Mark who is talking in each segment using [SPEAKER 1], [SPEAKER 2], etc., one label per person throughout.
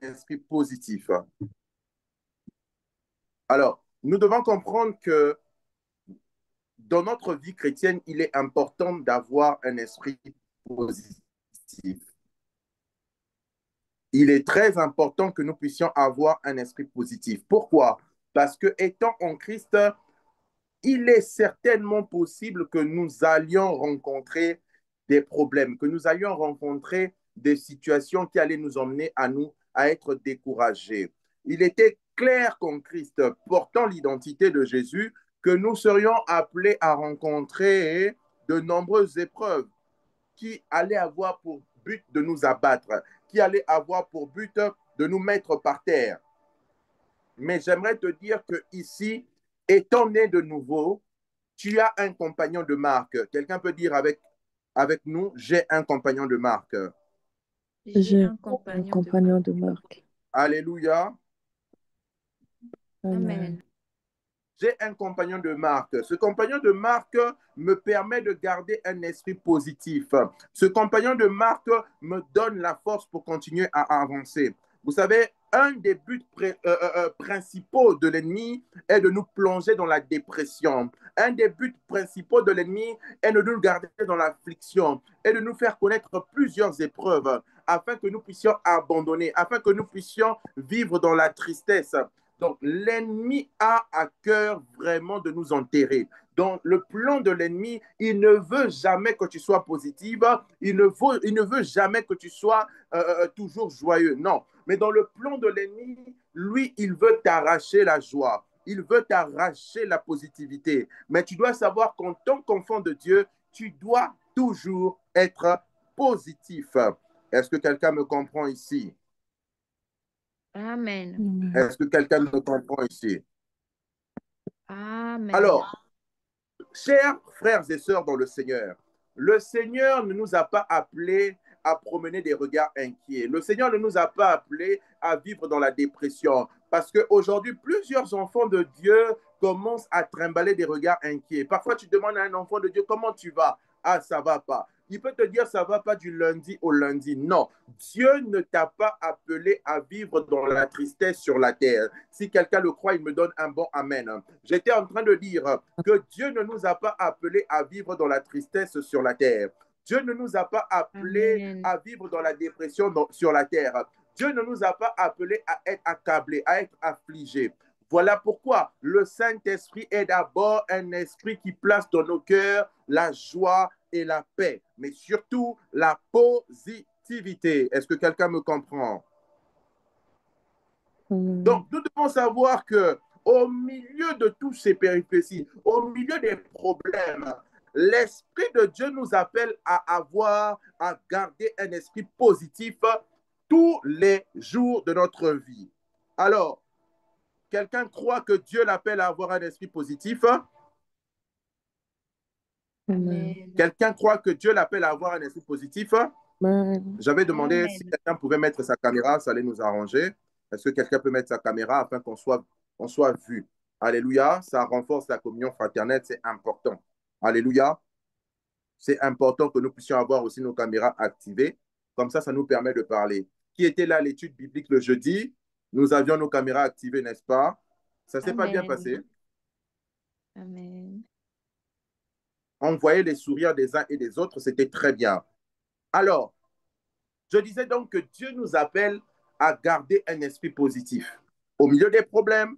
[SPEAKER 1] esprit positif. Alors, nous devons comprendre que dans notre vie chrétienne, il est important d'avoir un esprit positif. Il est très important que nous puissions avoir un esprit positif. Pourquoi? Parce que étant en Christ, il est certainement possible que nous allions rencontrer des problèmes, que nous allions rencontrer des situations qui allaient nous emmener à nous à être découragés. Il était clair qu'en Christ, portant l'identité de Jésus, que nous serions appelés à rencontrer de nombreuses épreuves qui allaient avoir pour but de nous abattre, qui allaient avoir pour but de nous mettre par terre. Mais j'aimerais te dire que ici, étant né de nouveau, tu as un compagnon de marque. Quelqu'un peut dire avec nous, j'ai un compagnon de marque.
[SPEAKER 2] J'ai
[SPEAKER 3] J'ai
[SPEAKER 2] un
[SPEAKER 3] un
[SPEAKER 2] compagnon de
[SPEAKER 3] compagnon de
[SPEAKER 2] marque.
[SPEAKER 3] marque.
[SPEAKER 1] Alléluia.
[SPEAKER 3] Amen.
[SPEAKER 2] Amen.
[SPEAKER 1] J'ai un compagnon de marque. Ce compagnon de marque me permet de garder un esprit positif. Ce compagnon de marque me donne la force pour continuer à avancer. Vous savez, un des buts principaux de l'ennemi est de nous plonger dans la dépression. Un des buts principaux de l'ennemi est de nous garder dans l'affliction et de nous faire connaître plusieurs épreuves afin que nous puissions abandonner, afin que nous puissions vivre dans la tristesse. Donc, l'ennemi a à cœur vraiment de nous enterrer. Dans le plan de l'ennemi, il ne veut jamais que tu sois positive, il ne veut jamais que tu sois toujours joyeux. Non, mais dans le plan de l'ennemi, lui, il veut t'arracher la joie. Il veut t'arracher la positivité. Mais tu dois savoir qu'en tant qu'enfant de Dieu, tu dois toujours être positif. Est-ce que quelqu'un me comprend ici?
[SPEAKER 2] Amen.
[SPEAKER 3] Amen.
[SPEAKER 1] Est-ce que quelqu'un me comprend ici?
[SPEAKER 2] Amen.
[SPEAKER 1] Alors, chers frères et sœurs dans le Seigneur ne nous a pas appelés à promener des regards inquiets. Le Seigneur ne nous a pas appelés à vivre dans la dépression. Parce qu'aujourd'hui, plusieurs enfants de Dieu commencent à trimballer des regards inquiets. Parfois, tu demandes à un enfant de Dieu, comment tu vas? Ah, ça va pas. Il peut te dire, ça va pas du lundi au lundi. Non, Dieu ne t'a pas appelé à vivre dans la tristesse sur la terre. Si quelqu'un le croit, il me donne un bon amen. J'étais en train de dire que Dieu ne nous a pas appelés à vivre dans la tristesse sur la terre. Dieu ne nous a pas appelés
[SPEAKER 2] Amen.
[SPEAKER 1] à vivre dans la dépression sur la terre. Dieu ne nous a pas appelés à être accablés, à être affligés. Voilà pourquoi le Saint-Esprit est d'abord un esprit qui place dans nos cœurs la joie et la paix, mais surtout la positivité. Est-ce que quelqu'un me comprend?
[SPEAKER 3] Amen.
[SPEAKER 1] Donc, nous devons savoir que au milieu de tous ces péripéties, au milieu des problèmes, l'Esprit de Dieu nous appelle à garder un esprit positif tous les jours de notre vie. Alors, quelqu'un croit que Dieu l'appelle à avoir un esprit positif?
[SPEAKER 3] Amen.
[SPEAKER 2] Amen.
[SPEAKER 1] Quelqu'un croit que Dieu l'appelle à avoir un esprit positif?
[SPEAKER 3] Amen.
[SPEAKER 1] J'avais demandé si
[SPEAKER 2] Amen.
[SPEAKER 1] quelqu'un pouvait mettre sa caméra, ça allait nous arranger. Est-ce que quelqu'un peut mettre sa caméra afin on soit vu? Alléluia, ça renforce la communion fraternelle, c'est important. Alléluia, c'est important que nous puissions avoir aussi nos caméras activées. Comme ça nous permet de parler. Qui était là à l'étude biblique le jeudi? Nous avions nos caméras activées, n'est-ce pas? Ça ne s'est pas bien
[SPEAKER 2] Amen.
[SPEAKER 1] passé.
[SPEAKER 2] Amen.
[SPEAKER 1] On voyait les sourires des uns et des autres, c'était très bien. Alors, je disais donc que Dieu nous appelle à garder un esprit positif. Au milieu des problèmes,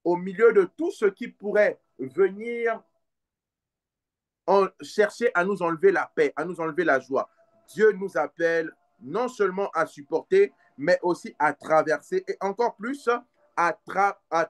[SPEAKER 1] au milieu de tout ce qui pourrait venir chercher à nous enlever la paix, à nous enlever la joie. Dieu nous appelle non seulement à supporter, mais aussi à traverser et encore plus à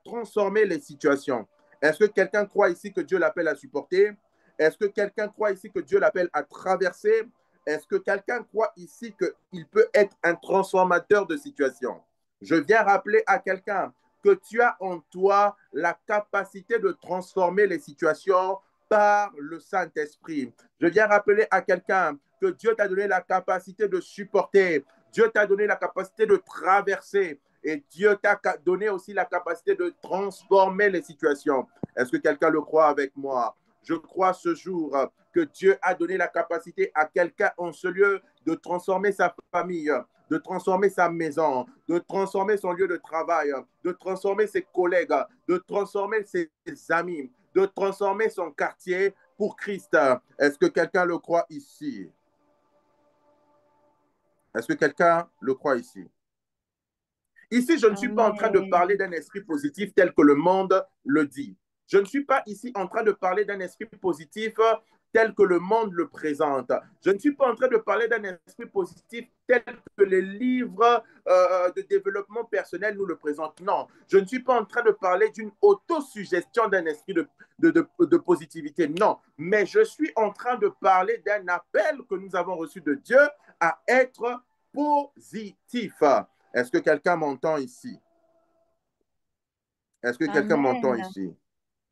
[SPEAKER 1] transformer les situations. Est-ce que quelqu'un croit ici que Dieu l'appelle à supporter? Est-ce que quelqu'un croit ici que Dieu l'appelle à traverser? Est-ce que quelqu'un croit ici qu'il peut être un transformateur de situation? Je viens rappeler à quelqu'un que tu as en toi la capacité de transformer les situations par le Saint-Esprit. Je viens rappeler à quelqu'un que Dieu t'a donné la capacité de supporter, Dieu t'a donné la capacité de traverser et Dieu t'a donné aussi la capacité de transformer les situations. Est-ce que quelqu'un le croit avec moi? Je crois ce jour que Dieu a donné la capacité à quelqu'un en ce lieu de transformer sa famille, de transformer sa maison, de transformer son lieu de travail, de transformer ses collègues, de transformer ses amis, de transformer son quartier pour Christ. Est-ce que quelqu'un le croit ici? Est-ce que quelqu'un le croit ici? Ici, je ne suis pas en train de parler
[SPEAKER 2] Amen.
[SPEAKER 1] d'un esprit positif tel que le monde le dit. Je ne suis pas ici en train de parler d'un esprit positif tel que le monde le présente. Je ne suis pas en train de parler d'un esprit positif tel que les livres de développement personnel nous le présentent. Non, je ne suis pas en train de parler d'une autosuggestion d'un esprit de positivité. Non, mais je suis en train de parler d'un appel que nous avons reçu de Dieu à être positif. Est-ce que quelqu'un m'entend ici? Est-ce que quelqu'un m'entend
[SPEAKER 2] Amen.
[SPEAKER 1] ici?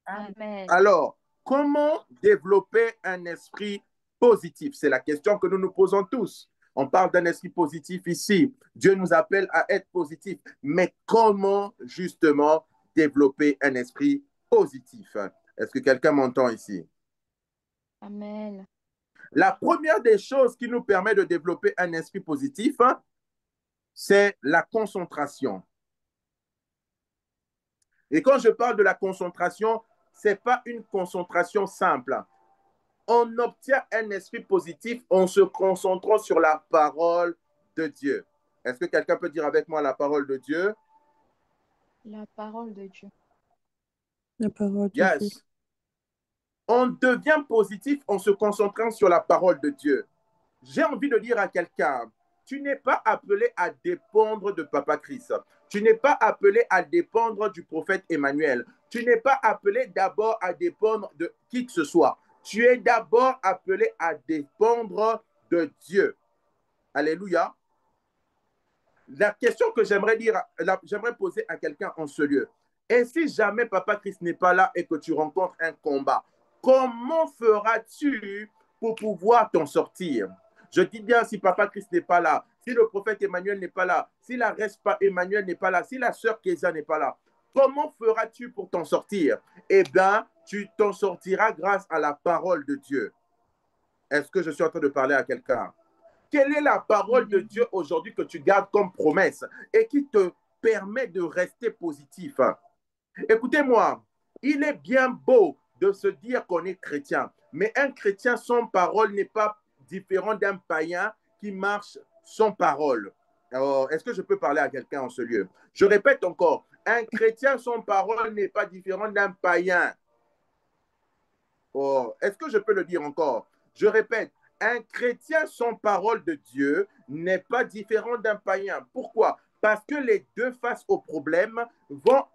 [SPEAKER 2] Amen.
[SPEAKER 1] Alors, comment développer un esprit positif? C'est la question que nous nous posons tous. On parle d'un esprit positif ici. Dieu nous appelle à être positif. Mais comment justement développer un esprit positif? Est-ce que quelqu'un m'entend ici?
[SPEAKER 2] Amen.
[SPEAKER 1] La première des choses qui nous permet de développer un esprit positif, c'est la concentration. Et quand je parle de la concentration, ce n'est pas une concentration simple. On obtient un esprit positif en se concentrant sur la parole de Dieu. Est-ce que quelqu'un peut dire avec moi la parole de Dieu?
[SPEAKER 2] La parole de Dieu.
[SPEAKER 3] La parole de Dieu.
[SPEAKER 1] Yes. On devient positif en se concentrant sur la parole de Dieu. J'ai envie de dire à quelqu'un, tu n'es pas appelé à dépendre de Papa Christ. Tu n'es pas appelé à dépendre du prophète Emmanuel. Tu n'es pas appelé d'abord à dépendre de qui que ce soit. Tu es d'abord appelé à dépendre de Dieu. Alléluia. La question que j'aimerais poser à quelqu'un en ce lieu, et si jamais Papa Christ n'est pas là et que tu rencontres un combat, comment feras-tu pour pouvoir t'en sortir? Je dis bien si Papa Christ n'est pas là, si le prophète Emmanuel n'est pas là, si la reste pas Emmanuel n'est pas là, si la sœur Kéza n'est pas là, comment feras-tu pour t'en sortir? Eh bien, tu t'en sortiras grâce à la parole de Dieu. Est-ce que je suis en train de parler à quelqu'un? Quelle est la parole de Dieu aujourd'hui que tu gardes comme promesse et qui te permet de rester positif? Écoutez-moi, il est bien beau de se dire qu'on est chrétien, mais un chrétien sans parole n'est pas différent d'un païen qui marche sans parole. Est-ce que je peux parler à quelqu'un en ce lieu? Je répète encore, un chrétien sans parole n'est pas différent d'un païen. Est-ce que je peux le dire encore? Je répète, un chrétien sans parole de Dieu n'est pas différent d'un païen. Pourquoi? Parce que les deux face au problème vont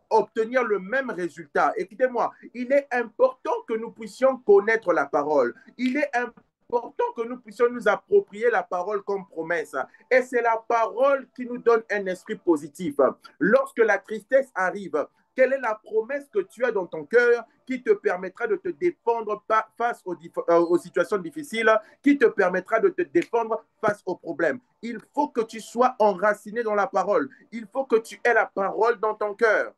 [SPEAKER 1] obtenir le même résultat. Écoutez-moi, il est important que nous puissions connaître la parole. Il est important que nous puissions nous approprier la parole comme promesse. Et c'est la parole qui nous donne un esprit positif. Lorsque la tristesse arrive, quelle est la promesse que tu as dans ton cœur qui te permettra de te défendre face aux situations difficiles, qui te permettra de te défendre face aux problèmes? Il faut que tu sois enraciné dans la parole. Il faut que tu aies la parole dans ton cœur.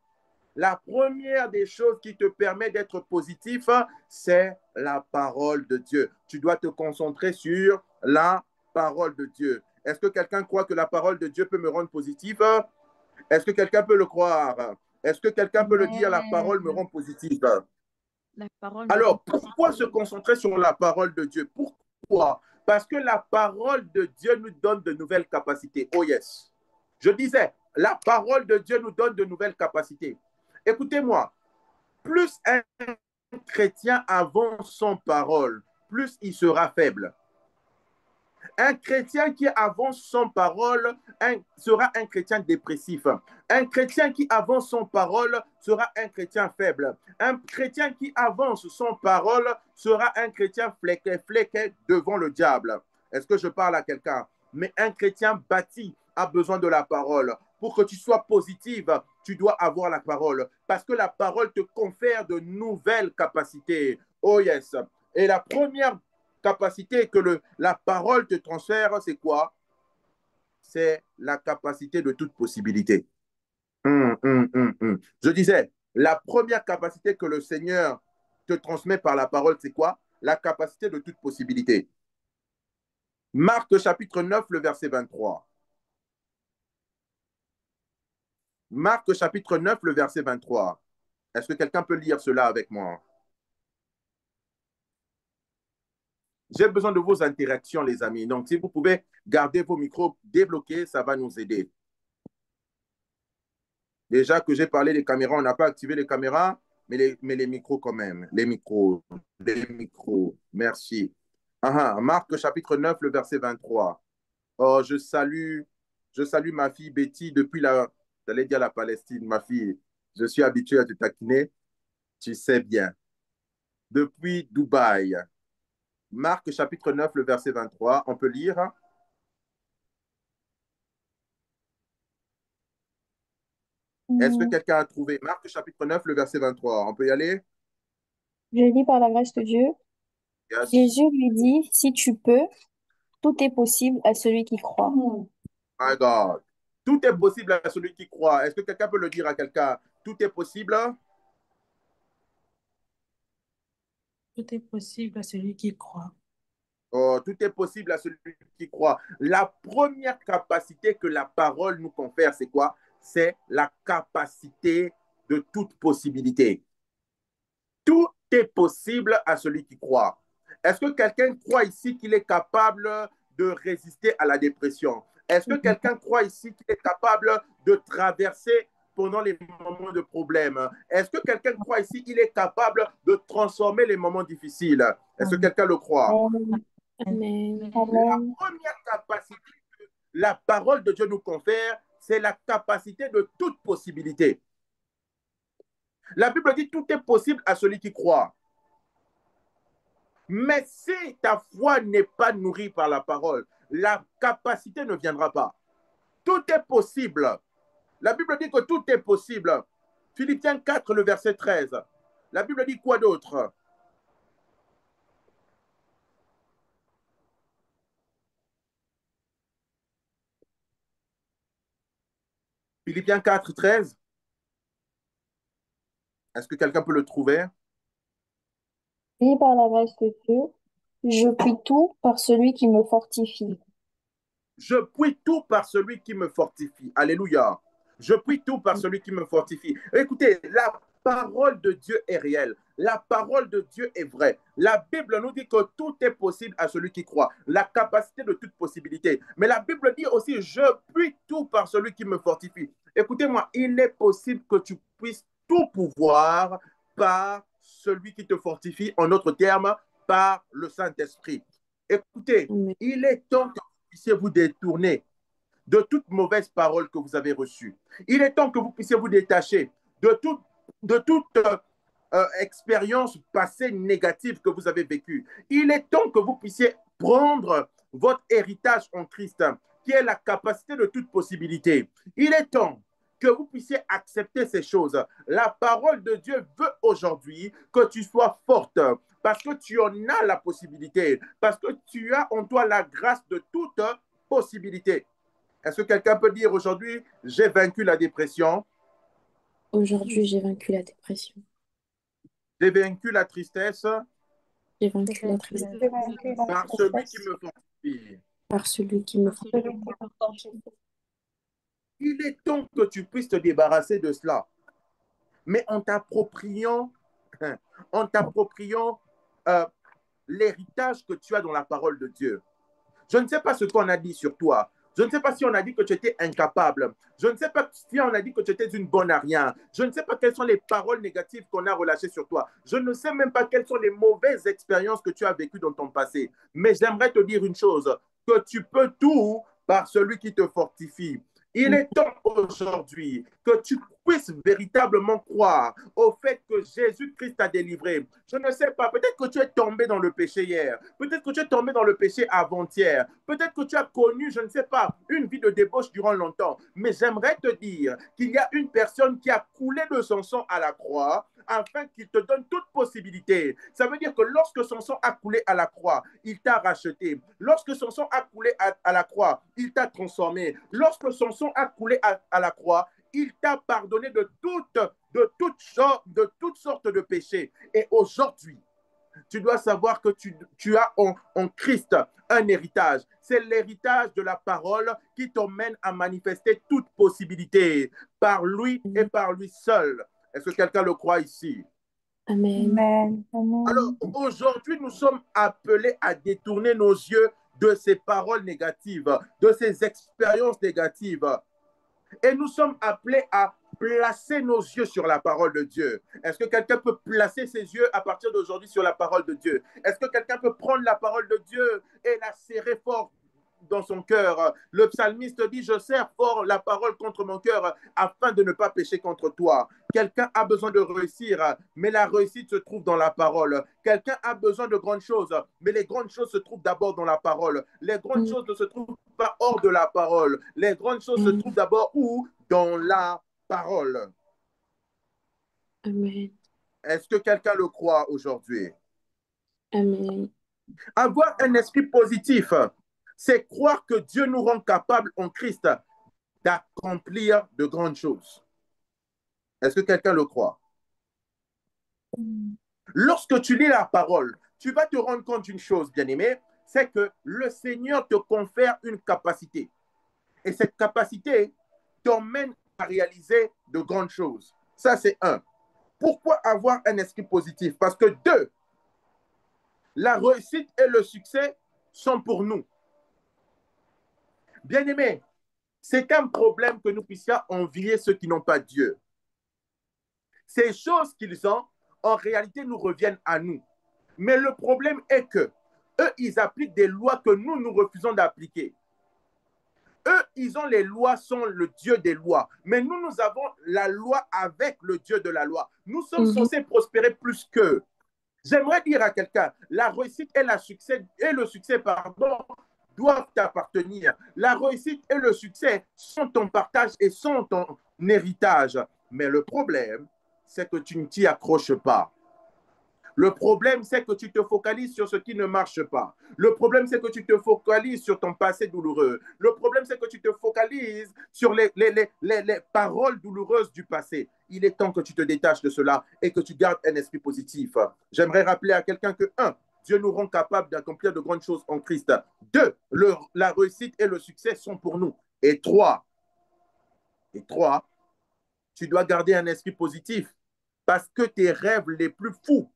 [SPEAKER 1] La première des choses qui te permet d'être positif, c'est la parole de Dieu. Tu dois te concentrer sur la parole de Dieu. Est-ce que quelqu'un croit que la parole de Dieu peut me rendre positif? Est-ce que quelqu'un peut le croire? Est-ce que quelqu'un peut le dire, la parole me
[SPEAKER 2] Amen.
[SPEAKER 1] rend positif?
[SPEAKER 2] La parole me rend
[SPEAKER 1] Alors, pourquoi se
[SPEAKER 2] positive.
[SPEAKER 1] concentrer sur la parole de Dieu? Pourquoi? Parce que la parole de Dieu nous donne de nouvelles capacités. Oh yes. Je disais, la parole de Dieu nous donne de nouvelles capacités. Écoutez-moi, plus un chrétien avance sans parole, plus il sera faible. Un chrétien qui avance sans parole sera un chrétien dépressif. Un chrétien qui avance sans parole sera un chrétien faible. Un chrétien qui avance sans parole sera un chrétien fléqué devant le diable. Est-ce que je parle à quelqu'un? Mais un chrétien bâti a besoin de la parole. Pour que tu sois positive, tu dois avoir la parole. Parce que la parole te confère de nouvelles capacités. Oh yes. Et la première capacité que la parole te transfère, c'est quoi? C'est la capacité de toute possibilité. Je disais, la première capacité que le Seigneur te transmet par la parole, c'est quoi? La capacité de toute possibilité. Marc chapitre 9, le verset 23. Marc chapitre 9, le verset 23. Est-ce que quelqu'un peut lire cela avec moi? J'ai besoin de vos interactions, les amis. Donc, si vous pouvez garder vos micros débloqués, ça va nous aider. Déjà que j'ai parlé des caméras, on n'a pas activé les caméras, mais les micros quand même. Les micros. Merci. Marc chapitre 9, le verset 23. Oh, je salue ma fille Betty depuis j'allais dire la Palestine, ma fille. Je suis habitué à te taquiner, tu sais bien. Depuis Dubaï. Marc chapitre 9, le verset 23. On peut lire. Est-ce que quelqu'un a trouvé Marc chapitre 9, le verset 23? On peut y aller?
[SPEAKER 4] Je lis par la grâce de Dieu.
[SPEAKER 1] Yes.
[SPEAKER 4] Jésus lui dit, si tu peux, tout est possible à celui qui croit.
[SPEAKER 1] My God. Tout est possible à celui qui croit. Est-ce que quelqu'un peut le dire à quelqu'un? Tout est possible?
[SPEAKER 3] Tout est possible à celui qui croit.
[SPEAKER 1] Oh, tout est possible à celui qui croit. La première capacité que la parole nous confère, c'est quoi? C'est la capacité de toute possibilité. Tout est possible à celui qui croit. Est-ce que quelqu'un croit ici qu'il est capable de résister à la dépression? Est-ce que quelqu'un croit ici qu'il est capable de traverser pendant les moments de problème? Est-ce que quelqu'un croit ici qu'il est capable de transformer les moments difficiles? Est-ce que quelqu'un le croit?
[SPEAKER 4] Amen.
[SPEAKER 1] La première capacité que la parole de Dieu nous confère, c'est la capacité de toute possibilité. La Bible dit tout est possible à celui qui croit. Mais si ta foi n'est pas nourrie par la parole, la capacité ne viendra pas. Tout est possible. La Bible dit que tout est possible. Philippiens 4, le verset 13. La Bible dit quoi d'autre? Philippiens 4, 13. Est-ce que quelqu'un peut le trouver?
[SPEAKER 4] Et par la grâce de Dieu, je puis tout par celui qui me fortifie.
[SPEAKER 1] Je puis tout par celui qui me fortifie. Alléluia. Je puis tout par celui qui me fortifie. Écoutez, la parole de Dieu est réelle. La parole de Dieu est vraie. La Bible nous dit que tout est possible à celui qui croit. La capacité de toute possibilité. Mais la Bible dit aussi, je puis tout par celui qui me fortifie. Écoutez-moi, il est possible que tu puisses tout pouvoir par celui qui te fortifie. En d'autres termes, par le Saint-Esprit. Écoutez,
[SPEAKER 4] Amen.
[SPEAKER 1] il est temps que vous puissiez vous détourner de toute mauvaise parole que vous avez reçue. Il est temps que vous puissiez vous détacher de toute expérience passée négative que vous avez vécue. Il est temps que vous puissiez prendre votre héritage en Christ, qui est la capacité de toute possibilité. Il est temps que vous puissiez accepter ces choses. La parole de Dieu veut aujourd'hui que tu sois forte, parce que tu en as la possibilité, parce que tu as en toi la grâce de toute possibilité. Est-ce que quelqu'un peut dire aujourd'hui, j'ai vaincu la dépression,
[SPEAKER 4] Aujourd'hui, j'ai vaincu la dépression.
[SPEAKER 1] j'ai vaincu la tristesse
[SPEAKER 4] J'ai vaincu la tristesse
[SPEAKER 1] par celui qui me fortifie.
[SPEAKER 4] par celui qui me fortifie.
[SPEAKER 1] Il est temps que tu puisses te débarrasser de cela, mais en t'appropriant, euh, l'héritage que tu as dans la parole de Dieu. Je ne sais pas ce qu'on a dit sur toi. Je ne sais pas si on a dit que tu étais incapable. Je ne sais pas si on a dit que tu étais une bonne à rien. Je ne sais pas quelles sont les paroles négatives qu'on a relâchées sur toi. Je ne sais même pas quelles sont les mauvaises expériences que tu as vécues dans ton passé. Mais j'aimerais te dire une chose, que tu peux tout par celui qui te fortifie. Il est temps aujourd'hui que tu puisses véritablement croire au fait que Jésus-Christ t'a délivré. Je ne sais pas, peut-être que tu es tombé dans le péché hier, peut-être que tu es tombé dans le péché avant-hier, peut-être que tu as connu, je ne sais pas, une vie de débauche durant longtemps, mais j'aimerais te dire qu'il y a une personne qui a coulé de son sang à la croix afin qu'il te donne toute possibilité. Ça veut dire que lorsque son sang a coulé à la croix, il t'a racheté. Lorsque son sang a coulé à la croix, il t'a transformé. Lorsque son sang a coulé à la croix, il t'a pardonné de toutes sortes de péchés. Et aujourd'hui, Tu dois savoir que tu as en Christ un héritage. C'est l'héritage de la parole qui t'emmène à manifester toute possibilité par lui et par lui seul. Est-ce que quelqu'un le croit ici?
[SPEAKER 3] Amen.
[SPEAKER 4] Amen.
[SPEAKER 1] Alors,
[SPEAKER 4] Amen.
[SPEAKER 1] aujourd'hui, nous sommes appelés à détourner nos yeux de ces paroles négatives, de ces expériences négatives. Et nous sommes appelés à placer nos yeux sur la parole de Dieu. Est-ce que quelqu'un peut placer ses yeux à partir d'aujourd'hui sur la parole de Dieu? Est-ce que quelqu'un peut prendre la parole de Dieu et la serrer fort dans son cœur? Le psalmiste dit, je serre fort la parole contre mon cœur afin de ne pas pécher contre toi. Quelqu'un a besoin de réussir, mais la réussite se trouve dans la parole. Quelqu'un a besoin de grandes choses, mais les grandes choses se trouvent d'abord dans la parole. Les grandes choses ne se trouvent pas hors de la parole. Les grandes choses se trouvent d'abord où? Dans la parole.
[SPEAKER 3] Amen.
[SPEAKER 1] Est-ce que quelqu'un le croit aujourd'hui?
[SPEAKER 3] Amen.
[SPEAKER 1] Avoir un esprit positif, c'est croire que Dieu nous rend capables en Christ d'accomplir de grandes choses. Est-ce que quelqu'un le croit? Lorsque tu lis la parole, tu vas te rendre compte d'une chose, bien-aimé, c'est que le Seigneur te confère une capacité. Et cette capacité t'emmène à réaliser de grandes choses. Ça, c'est un. Pourquoi avoir un esprit positif? Parce que deux, la réussite et le succès sont pour nous. Bien-aimé, c'est un problème que nous puissions envier ceux qui n'ont pas Dieu. Ces choses qu'ils ont, en réalité, nous reviennent à nous. Mais le problème est que eux, ils appliquent des lois que nous, nous refusons d'appliquer. Eux, ils ont les lois, sont le Dieu des lois. Mais nous, nous avons la loi avec le Dieu de la loi. Nous sommes censés prospérer plus qu'eux. J'aimerais dire à quelqu'un, la réussite et le succès, doivent t'appartenir. La réussite et le succès sont ton partage et sont ton héritage. Mais le problème, c'est que tu ne t'y accroches pas. Le problème, c'est que tu te focalises sur ce qui ne marche pas. Le problème, c'est que tu te focalises sur ton passé douloureux. Le problème, c'est que tu te focalises sur les paroles douloureuses du passé. Il est temps que tu te détaches de cela et que tu gardes un esprit positif. J'aimerais rappeler à quelqu'un que, un, Dieu nous rend capables d'accomplir de grandes choses en Christ. Deux, la réussite et le succès sont pour nous. Et trois, tu dois garder un esprit positif parce que tes rêves les plus fous,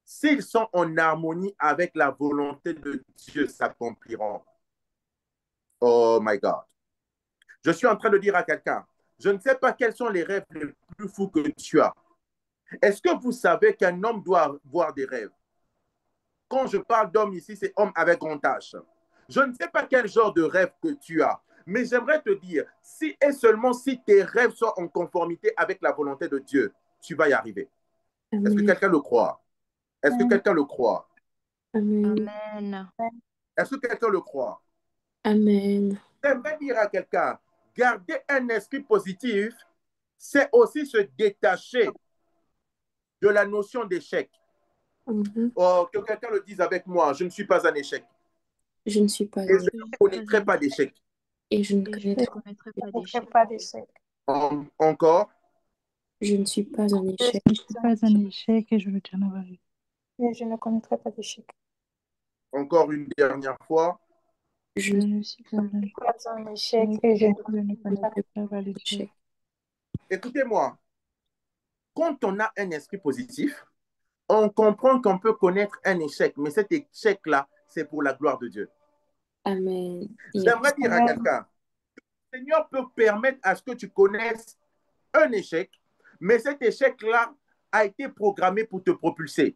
[SPEAKER 1] s'ils sont en harmonie avec la volonté de Dieu, s'accompliront. Oh my God. Je suis en train de dire à quelqu'un, je ne sais pas quels sont les rêves les plus fous que tu as. Est-ce que vous savez qu'un homme doit avoir des rêves? Quand je parle d'homme ici, c'est homme avec grand H. Je ne sais pas quel genre de rêve que tu as, mais j'aimerais te dire, si et seulement si tes rêves sont en conformité avec la volonté de Dieu, tu vas y arriver. Est-ce que quelqu'un le croit? Est-ce que quelqu'un le croit?
[SPEAKER 3] Amen.
[SPEAKER 2] Amen.
[SPEAKER 1] Est-ce que quelqu'un le croit?
[SPEAKER 3] Amen.
[SPEAKER 1] J'aimerais dire à quelqu'un, garder un esprit positif, c'est aussi se détacher de la notion d'échec. Oh, que quelqu'un le dise avec moi, je ne suis pas un échec.
[SPEAKER 3] Je ne suis pas
[SPEAKER 1] Et je ne connaîtrai pas d'échec.
[SPEAKER 3] Et je ne
[SPEAKER 2] connaîtrai
[SPEAKER 4] pas d'échec.
[SPEAKER 1] Encore?
[SPEAKER 3] Je ne suis pas un échec.
[SPEAKER 5] Je ne suis pas un échec et je le tiens à la vie.
[SPEAKER 4] Mais je ne connaîtrai pas d'échec.
[SPEAKER 1] Encore une dernière fois.
[SPEAKER 5] Je ne suis pas
[SPEAKER 4] un échec et je
[SPEAKER 5] ne connaîtrai pas l'échec.
[SPEAKER 1] Écoutez-moi, quand on a un esprit positif, on comprend qu'on peut connaître un échec, mais cet échec-là, c'est pour la gloire de Dieu.
[SPEAKER 3] Amen.
[SPEAKER 1] J'aimerais dire à quelqu'un, le Seigneur peut permettre à ce que tu connaisses un échec, mais cet échec-là a été programmé pour te propulser.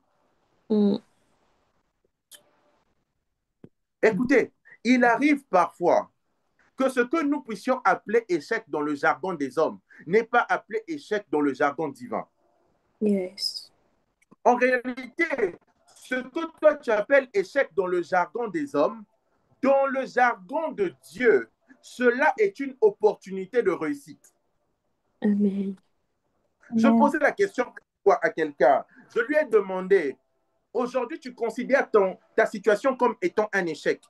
[SPEAKER 1] Écoutez, il arrive parfois que ce que nous puissions appeler échec dans le jargon des hommes n'est pas appelé échec dans le jargon divin.
[SPEAKER 3] Yes.
[SPEAKER 1] En réalité, ce que toi tu appelles échec dans le jargon des hommes, dans le jargon de Dieu, cela est une opportunité de réussite.
[SPEAKER 3] Amen.
[SPEAKER 1] Je posais la question à quelqu'un. Je lui ai demandé, aujourd'hui tu considères ta situation comme étant un échec.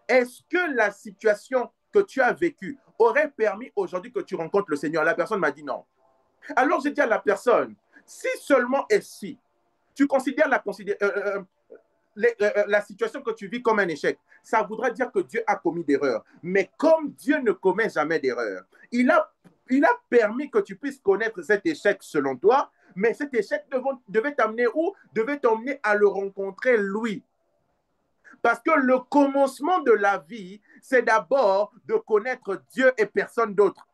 [SPEAKER 1] Est-ce que la situation que tu as vécue aurait permis aujourd'hui que tu rencontres le Seigneur? La personne m'a dit non. Alors j'ai dit à la personne, si seulement et si tu considères la situation que tu vis comme un échec, ça voudrait dire que Dieu a commis d'erreurs. Mais comme Dieu ne commet jamais d'erreurs, il a permis que tu puisses connaître cet échec selon toi, mais cet échec devait t'amener où? Devait t'emmener à le rencontrer lui. Parce que le commencement de la vie, c'est d'abord de connaître Dieu et personne d'autre.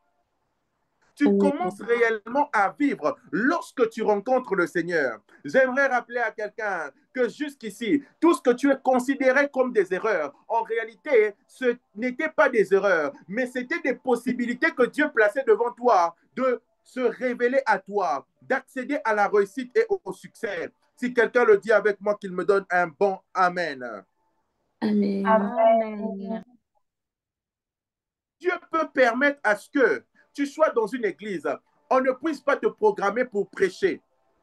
[SPEAKER 1] Tu commences réellement à vivre lorsque tu rencontres le Seigneur. J'aimerais rappeler à quelqu'un que jusqu'ici, tout ce que tu as considéré comme des erreurs, en réalité, ce n'était pas des erreurs, mais c'était des possibilités que Dieu plaçait devant toi de se révéler à toi, d'accéder à la réussite et au succès. Si quelqu'un le dit avec moi, qu'il me donne un bon Amen.
[SPEAKER 5] Amen.
[SPEAKER 2] Amen.
[SPEAKER 1] Dieu peut permettre à ce que tu sois dans une église, on ne puisse pas te programmer pour prêcher.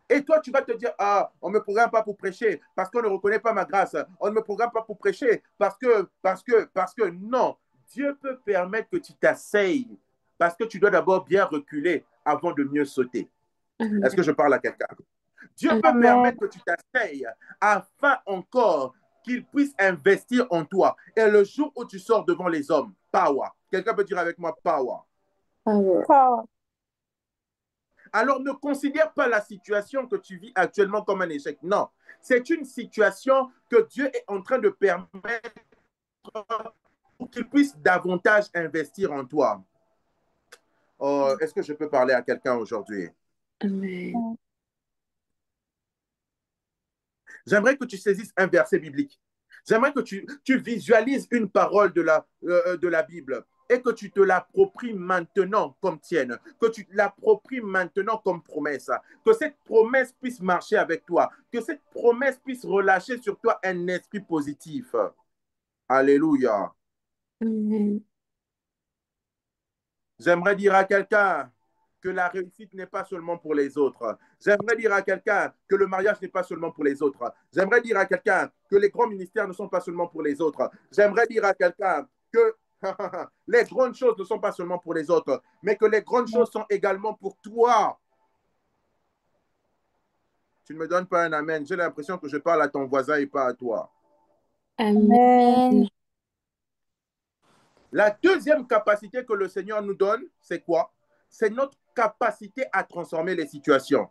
[SPEAKER 1] Et toi, tu vas te dire, ah, on ne me programme pas pour prêcher parce qu'on ne reconnaît pas ma grâce. On ne me programme pas pour prêcher parce que non. Dieu peut permettre que tu t'asseyes parce que tu dois d'abord bien reculer avant de mieux sauter.
[SPEAKER 5] Amen.
[SPEAKER 1] Est-ce que je parle à quelqu'un? Dieu peut
[SPEAKER 4] Amen.
[SPEAKER 1] permettre que tu t'asseyes afin encore qu'il puisse investir en toi. Et le jour où tu sors devant les hommes, power. Quelqu'un peut dire avec moi power.
[SPEAKER 5] Power.
[SPEAKER 4] Power.
[SPEAKER 1] Alors ne considère pas la situation que tu vis actuellement comme un échec. Non, c'est une situation que Dieu est en train de permettre qu'il puisse davantage investir en toi. Oh, est-ce que je peux parler à quelqu'un aujourd'hui?
[SPEAKER 5] Amen.
[SPEAKER 1] J'aimerais que tu saisisses un verset biblique. J'aimerais que tu visualises une parole de la Bible et que tu te l'appropries maintenant comme tienne, que tu l'appropries maintenant comme promesse, que cette promesse puisse marcher avec toi, que cette promesse puisse relâcher sur toi un esprit positif. Alléluia.
[SPEAKER 5] Amen.
[SPEAKER 1] J'aimerais dire à quelqu'un que la réussite n'est pas seulement pour les autres. J'aimerais dire à quelqu'un que le mariage n'est pas seulement pour les autres. J'aimerais dire à quelqu'un que les grands ministères ne sont pas seulement pour les autres. J'aimerais dire à quelqu'un que les grandes choses ne sont pas seulement pour les autres, mais que les grandes choses sont également pour toi. Tu ne me donnes pas un amen. J'ai l'impression que je parle à ton voisin et pas à toi.
[SPEAKER 5] Amen.
[SPEAKER 1] La deuxième capacité que le Seigneur nous donne, c'est quoi? C'est notre capacité à transformer les situations.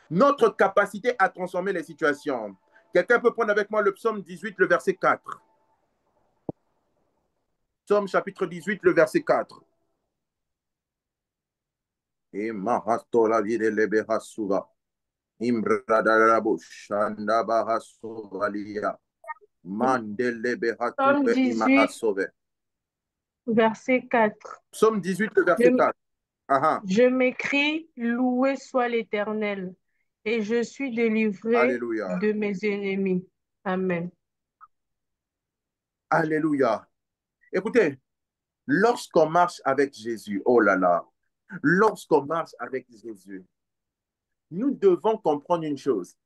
[SPEAKER 1] Notre capacité à transformer les situations. Quelqu'un peut prendre avec moi le psaume 18, le verset 4. Psaume chapitre 18, le verset 4. Et mahastola vide lebehasuva. Imbradalabo shandabahasovalia.
[SPEAKER 6] Psaume
[SPEAKER 1] Mandelebehatuve
[SPEAKER 6] 18,
[SPEAKER 1] imahasove.
[SPEAKER 6] verset 4.
[SPEAKER 1] Psaume 18, le verset 4.
[SPEAKER 6] Je m'écrie, loué soit l'Éternel, et je suis délivré
[SPEAKER 1] Alléluia.
[SPEAKER 6] de mes ennemis. Amen.
[SPEAKER 1] Alléluia. Écoutez, lorsqu'on marche avec Jésus, oh là là, lorsqu'on marche avec Jésus, nous devons comprendre une chose,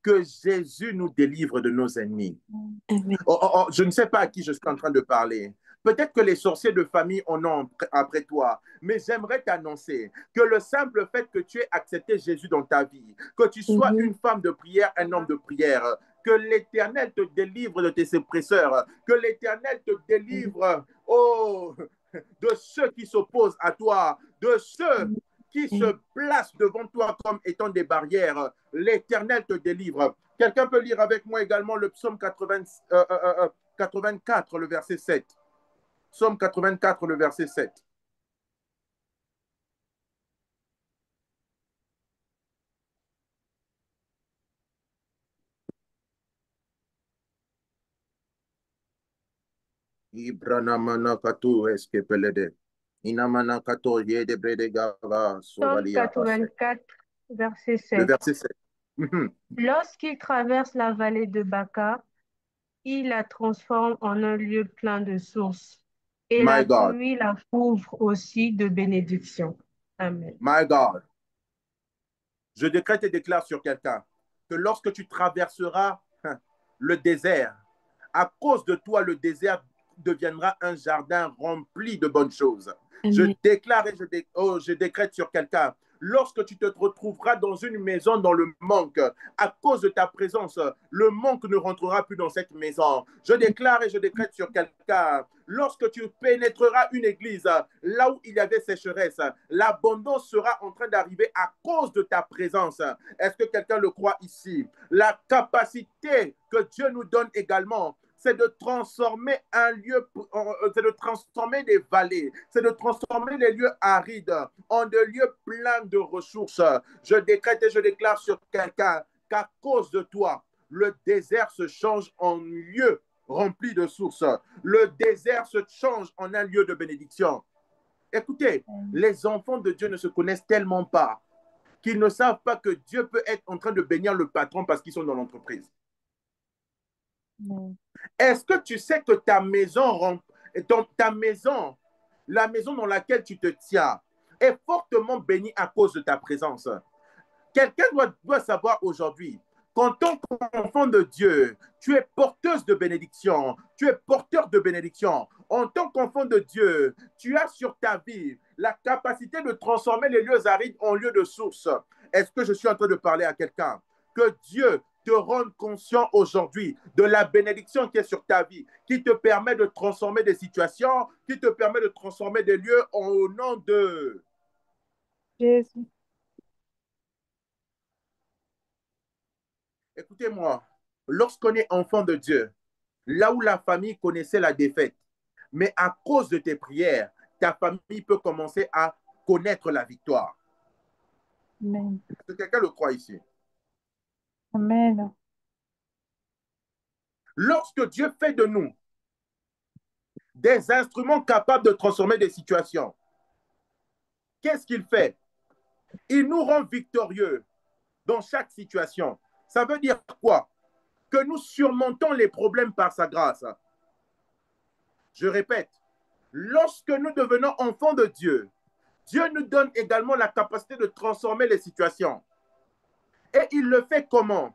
[SPEAKER 1] que Jésus nous délivre de nos ennemis.
[SPEAKER 5] Amen.
[SPEAKER 1] Je ne sais pas à qui je suis en train de parler. Peut-être que les sorciers de famille en ont après toi, mais j'aimerais t'annoncer que le simple fait que tu aies accepté Jésus dans ta vie, que tu sois une femme de prière, un homme de prière, que l'Éternel te délivre de tes oppresseurs, que l'Éternel te délivre, de ceux qui s'opposent à toi, de ceux qui se placent devant toi comme étant des barrières. L'Éternel te délivre. Quelqu'un peut lire avec moi également le psaume 84, le verset 7. Psaume 84, le verset 7.
[SPEAKER 6] Psaume 84, verset 7.
[SPEAKER 1] Le verset 7.
[SPEAKER 6] Lorsqu'il traverse la vallée de Baca, il la transforme en un lieu plein de sources, et la
[SPEAKER 1] My God.
[SPEAKER 6] pluie la couvre aussi de bénédictions. Amen.
[SPEAKER 1] My God. Je décrète et déclare sur quelqu'un que lorsque tu traverseras le désert, à cause de toi, le désert deviendra un jardin rempli de bonnes choses.
[SPEAKER 5] Amen.
[SPEAKER 1] Je déclare et je décrète sur quelqu'un, lorsque tu te retrouveras dans une maison dans le manque, à cause de ta présence, le manque ne rentrera plus dans cette maison. Je déclare et je décrète sur quelqu'un, lorsque tu pénétreras une église, là où il y avait sécheresse, l'abondance sera en train d'arriver à cause de ta présence. Est-ce que quelqu'un le croit ici? La capacité que Dieu nous donne également, c'est de transformer un lieu, c'est de transformer des vallées, c'est de transformer les lieux arides en des lieux pleins de ressources. Je décrète et je déclare sur quelqu'un qu'à cause de toi, le désert se change en lieu rempli de sources. Le désert se change en un lieu de bénédiction. Écoutez, les enfants de Dieu ne se connaissent tellement pas qu'ils ne savent pas que Dieu peut être en train de bénir le patron parce qu'ils sont dans l'entreprise. Est-ce que tu sais que ta maison, la maison dans laquelle tu te tiens, est fortement bénie à cause de ta présence? Quelqu'un doit savoir aujourd'hui qu'en tant qu'enfant de Dieu, tu es porteuse de bénédiction, tu es porteur de bénédiction. En tant qu'enfant de Dieu, tu as sur ta vie la capacité de transformer les lieux arides en lieux de source. Est-ce que je suis en train de parler à quelqu'un? Que Dieu te rende conscient aujourd'hui de la bénédiction qui est sur ta vie, qui te permet de transformer des situations, qui te permet de transformer des lieux au nom de
[SPEAKER 7] Jésus.
[SPEAKER 1] Écoutez-moi, lorsqu'on est enfant de Dieu, là où la famille connaissait la défaite, mais à cause de tes prières, ta famille peut commencer à connaître la victoire.
[SPEAKER 7] Amen.
[SPEAKER 1] Est-ce que quelqu'un le croit ici?
[SPEAKER 7] Amen.
[SPEAKER 1] Lorsque Dieu fait de nous des instruments capables de transformer des situations, qu'est-ce qu'il fait? Il nous rend victorieux dans chaque situation. Ça veut dire quoi? Que nous surmontons les problèmes par sa grâce. Je répète, lorsque nous devenons enfants de Dieu, Dieu nous donne également la capacité de transformer les situations. Et il le fait comment?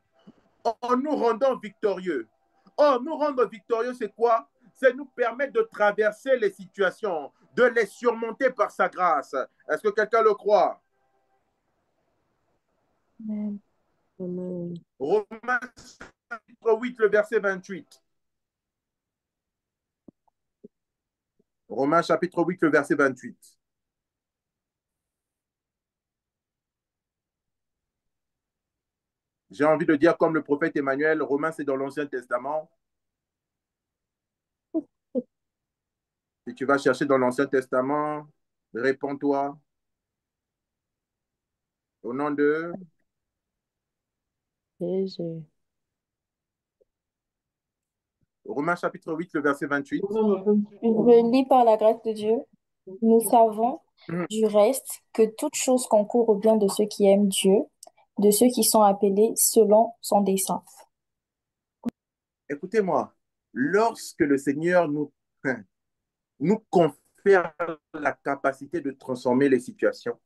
[SPEAKER 1] En nous rendant victorieux. Or, nous rendre victorieux, c'est quoi? C'est nous permettre de traverser les situations, de les surmonter par sa grâce. Est-ce que quelqu'un le croit?
[SPEAKER 7] Amen.
[SPEAKER 5] Amen.
[SPEAKER 1] Romains chapitre 8, le verset 28. Romains chapitre 8, le verset 28. J'ai envie de dire comme le prophète Emmanuel, Romains c'est dans l'Ancien Testament. Si tu vas chercher dans l'Ancien Testament, réponds-toi. Au nom de
[SPEAKER 5] Jésus.
[SPEAKER 1] Romains chapitre 8, le verset 28.
[SPEAKER 4] Je lis par la grâce de Dieu. Nous savons du reste que toute chose concourt au bien de ceux qui aiment Dieu, de ceux qui sont appelés selon son dessein.
[SPEAKER 1] Écoutez-moi, lorsque le Seigneur nous confère la capacité de transformer les situations,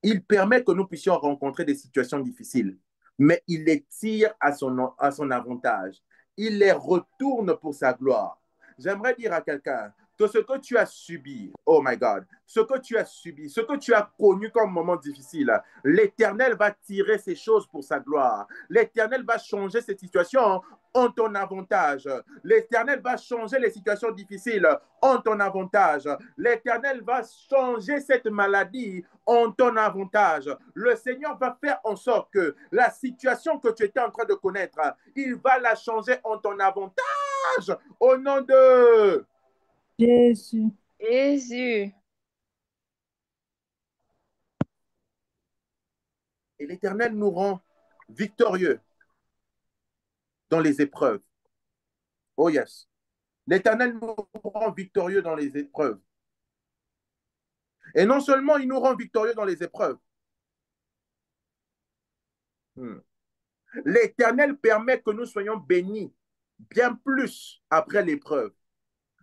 [SPEAKER 1] il permet que nous puissions rencontrer des situations difficiles, mais il les tire à son avantage. Il les retourne pour sa gloire. J'aimerais dire à quelqu'un que ce que tu as subi, oh my God, ce que tu as subi, ce que tu as connu comme moment difficile, l'Éternel va tirer ces choses pour sa gloire. L'Éternel va changer ces situations en ton avantage. L'Éternel va changer les situations difficiles en ton avantage. L'Éternel va changer cette maladie en ton avantage. Le Seigneur va faire en sorte que la situation que tu étais en train de connaître, il va la changer en ton avantage au nom de
[SPEAKER 7] Jésus.
[SPEAKER 2] Jésus.
[SPEAKER 1] Et l'Éternel nous rend victorieux dans les épreuves. Oh yes. L'Éternel nous rend victorieux dans les épreuves. Et non seulement il nous rend victorieux dans les épreuves, l'Éternel permet que nous soyons bénis bien plus après l'épreuve.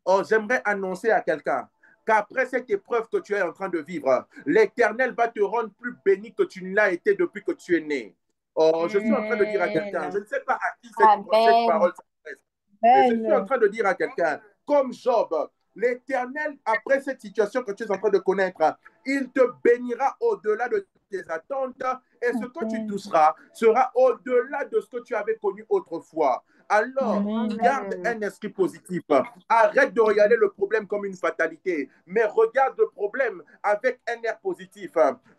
[SPEAKER 1] Oh, j'aimerais annoncer à quelqu'un qu'après cette épreuve que tu es en train de vivre, l'Éternel va te rendre plus béni que tu ne l'as été depuis que tu es né. Oh, je suis en train de dire à quelqu'un, je ne sais pas à qui cette parole s'adresse, mais je suis en train de dire à quelqu'un, comme Job, l'Éternel, après cette situation que tu es en train de connaître, il te bénira au-delà de tes attentes et ce que tu toucheras sera au-delà de ce que tu avais connu autrefois. Alors, garde un esprit positif. Arrête de regarder le problème comme une fatalité, mais regarde le problème avec un air positif.